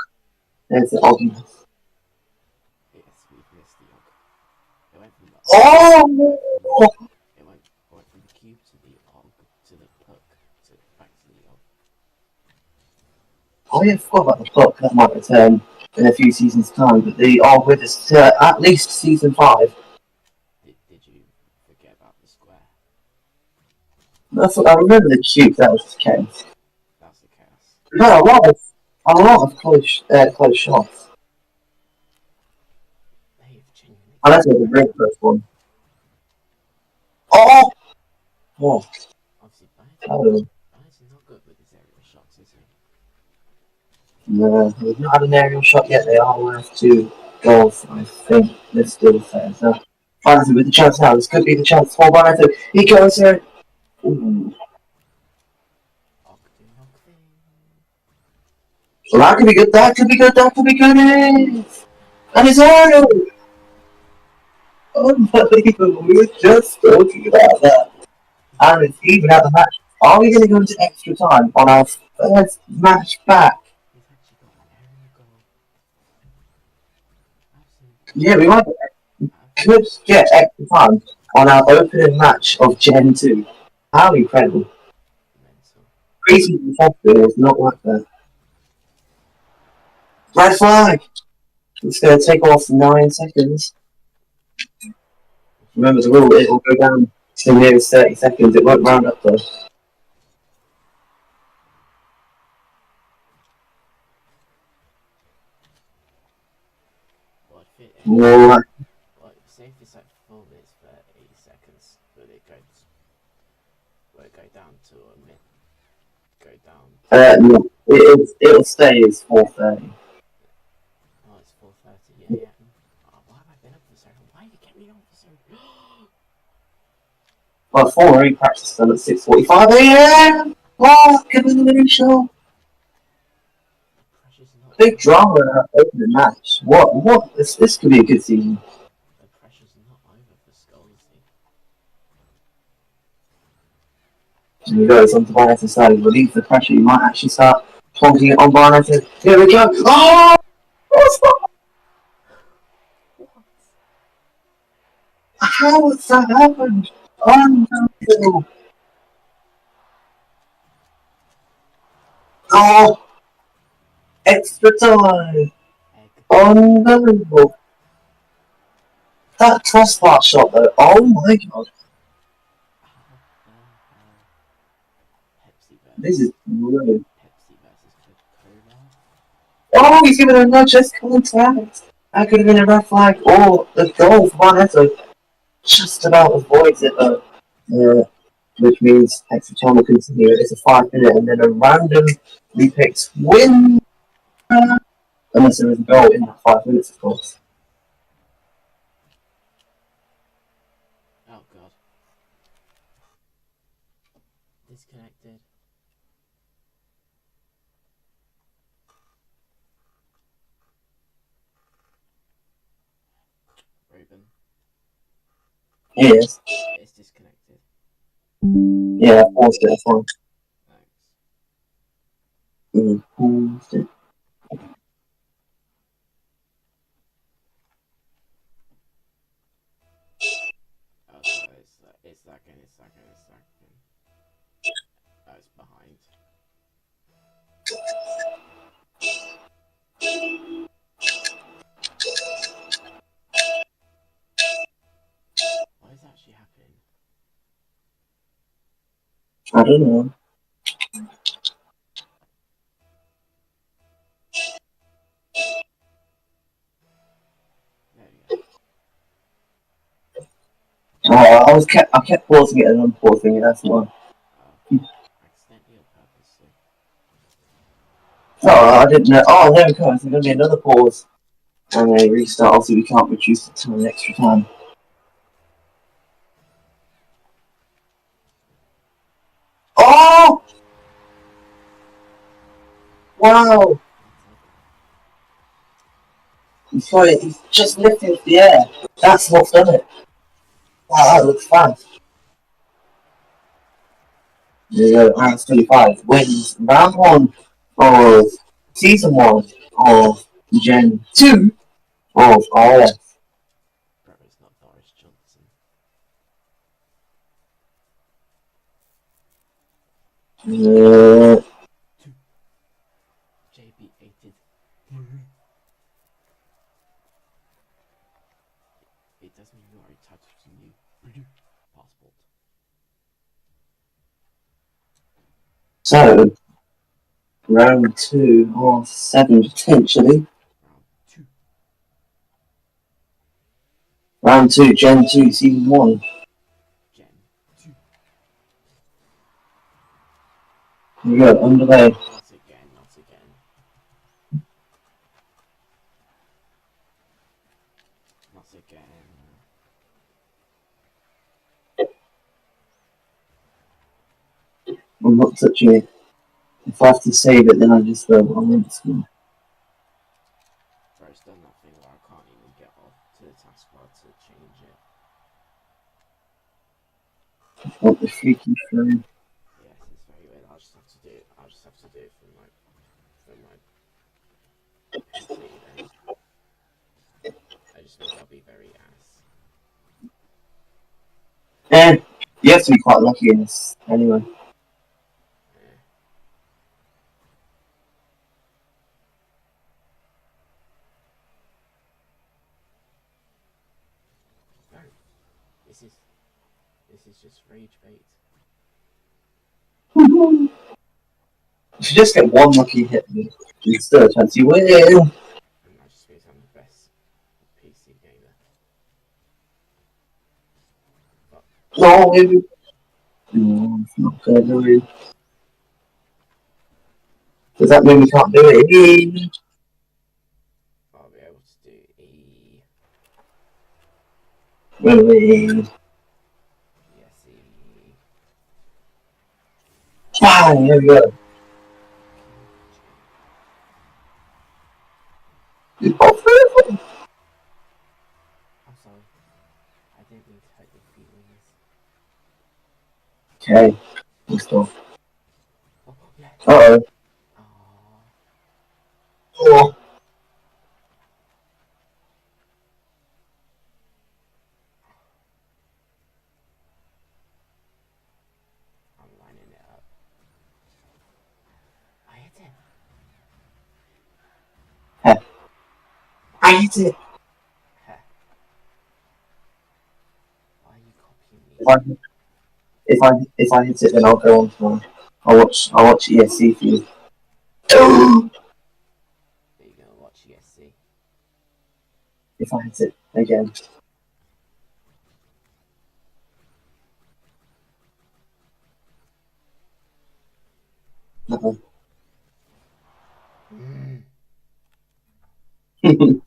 [SPEAKER 1] There's the ogginess.
[SPEAKER 2] Yes, we've missed the og. It went from the og.
[SPEAKER 1] Oh!
[SPEAKER 2] It went from the cube to the og to the puck to back to the og.
[SPEAKER 1] Oh yeah, I forgot about the book. That might return in a few seasons' time, but they are with us to at least season 5.
[SPEAKER 2] Did you forget about the square?
[SPEAKER 1] That's what I remember the cube. That was the case.
[SPEAKER 2] That's the chaos.
[SPEAKER 1] No, a lot of close shots.
[SPEAKER 2] They have genuinely
[SPEAKER 1] And
[SPEAKER 2] got
[SPEAKER 1] that's what the
[SPEAKER 2] very
[SPEAKER 1] very
[SPEAKER 2] good.
[SPEAKER 1] first one. Oh! Oh,
[SPEAKER 2] Obviously,
[SPEAKER 1] oh.
[SPEAKER 2] Bayern's not good with his aerial shots, is he?
[SPEAKER 1] No, we've not had an aerial shot yet. They are worth 2 goals, I think. This still says. Fantasy with the chance now. This could be the chance for Barnett. He goes here. Ooh.
[SPEAKER 2] Og do og thing.
[SPEAKER 1] Well, that could be good. That could be good. That could be good. And it's aerial. Unbelievable. We were just talking about that. And it's even at the match. Are we going to go into extra time on our first match back?
[SPEAKER 2] He's actually got an aerial goal.
[SPEAKER 1] Yeah, we might could get extra time on our opening match of Gen 2. How incredible.
[SPEAKER 2] Mental.
[SPEAKER 1] Preseason football was not like that. Red flag! It's going to take off 9 seconds. Remember the rule, it will go down to the nearest 30 seconds. It won't round up though.
[SPEAKER 2] Well, if it
[SPEAKER 1] More
[SPEAKER 2] well, say if it's like 4 minutes for 80 seconds, but will it go down to a mid, go down to,
[SPEAKER 1] no, it'll stay as 4:30.
[SPEAKER 2] oh, it's 4:30, yeah. Oh, why have I been up for so long? Why have you kept me on for so long?
[SPEAKER 1] Well, formally practice done at 6:45 a.m. Oh, give me the mini show.
[SPEAKER 2] The pressure's not
[SPEAKER 1] Big
[SPEAKER 2] over,
[SPEAKER 1] drama in our opening match. What? This could be a good season.
[SPEAKER 2] the pressure's not over for Scholesy.
[SPEAKER 1] And he goes on to Barnett side, relieve the pressure. You might actually start plonking it on Barnett. Here we go. Oh! What's that?
[SPEAKER 2] What?
[SPEAKER 1] How has that happened? Unbelievable. Oh, extra time.
[SPEAKER 2] Egg.
[SPEAKER 1] Unbelievable. That crossbar shot though. Oh my god.
[SPEAKER 2] How the hell?
[SPEAKER 1] This is brilliant.
[SPEAKER 2] Pepsi versus Coca-Cola.
[SPEAKER 1] Oh, he's giving a nudge. That's contact. That could have been a red flag. Oh, the goal for Barnett just about avoids it though. Yeah. Which means extra time will continue. It's a 5 minute and then a randomly picked win. Unless there is a goal in that 5 minutes, of course.
[SPEAKER 2] Oh god. Disconnected. Ruben.
[SPEAKER 1] Yes.
[SPEAKER 2] It's disconnected.
[SPEAKER 1] Yeah, I paused it. That's fine.
[SPEAKER 2] Thanks.
[SPEAKER 1] Paused it.
[SPEAKER 2] Oh god, it's lagging. Oh, it's behind. What is actually happening?
[SPEAKER 1] I don't know.
[SPEAKER 2] There we go.
[SPEAKER 1] Oh, I kept pausing it and unpausing it. That's why.
[SPEAKER 2] Oh. Accidentally or purposely?
[SPEAKER 1] Oh, I didn't know. Oh, there we go. There's going to be another pause and a restart. Obviously, we can't reduce it to an extra time. Oh! Wow!
[SPEAKER 2] That's it.
[SPEAKER 1] He's just lifted into the air. That's what's done it. Wow, that looks fast. There you go, Alex 25 wins round 1 of season 1 of Gen 2 of RS.
[SPEAKER 2] Bro, it's not Boris Johnson.
[SPEAKER 1] Uh,
[SPEAKER 2] JB 8ed. It does mean you are entitled to new passport.
[SPEAKER 1] so, round 2 of 7 potentially.
[SPEAKER 2] Round 2.
[SPEAKER 1] Round 2, Gen 2, Season 1.
[SPEAKER 2] Gen 2.
[SPEAKER 1] Here we go, underway.
[SPEAKER 2] Not again, not again. Not again.
[SPEAKER 1] I'm not touching it. If I have to save it, then I just go on Instagram.
[SPEAKER 2] Bro, it's done that thing where I can't even get off to the taskbar to change it.
[SPEAKER 1] What the freaky flow.
[SPEAKER 2] Yes, it's very weird. I'll just have to do it. I'll just have to do it from my PC then. I just means I'll be very ass.
[SPEAKER 1] You have to be quite lucky in this, anyway.
[SPEAKER 2] Eh. Bro, this is just rage bait.
[SPEAKER 1] You should just get one lucky hit, and there's still a chance you win.
[SPEAKER 2] And that just means I'm the best PC gamer. But
[SPEAKER 1] No, maybe. No, it's not fair, no. Does that mean we can't do it again?
[SPEAKER 2] I'll be able to do E.
[SPEAKER 1] Really?
[SPEAKER 2] Yes, E.
[SPEAKER 1] Bang! There we go.
[SPEAKER 2] I'm sorry. I didn't mean to hurt your feelings.
[SPEAKER 1] Okay, good stuff.
[SPEAKER 2] Oh, yes.
[SPEAKER 1] Uh-oh.
[SPEAKER 2] Aww.
[SPEAKER 1] Oh.
[SPEAKER 2] I'm lining it up. I hit it.
[SPEAKER 1] Heh. I hit it.
[SPEAKER 2] Heh. Why are you copying me?
[SPEAKER 1] If I hit it, then I'll go on tomorrow. I'll watch ESC for you.
[SPEAKER 2] Are you gonna watch ESC?
[SPEAKER 1] If I hit it again.
[SPEAKER 2] Mm.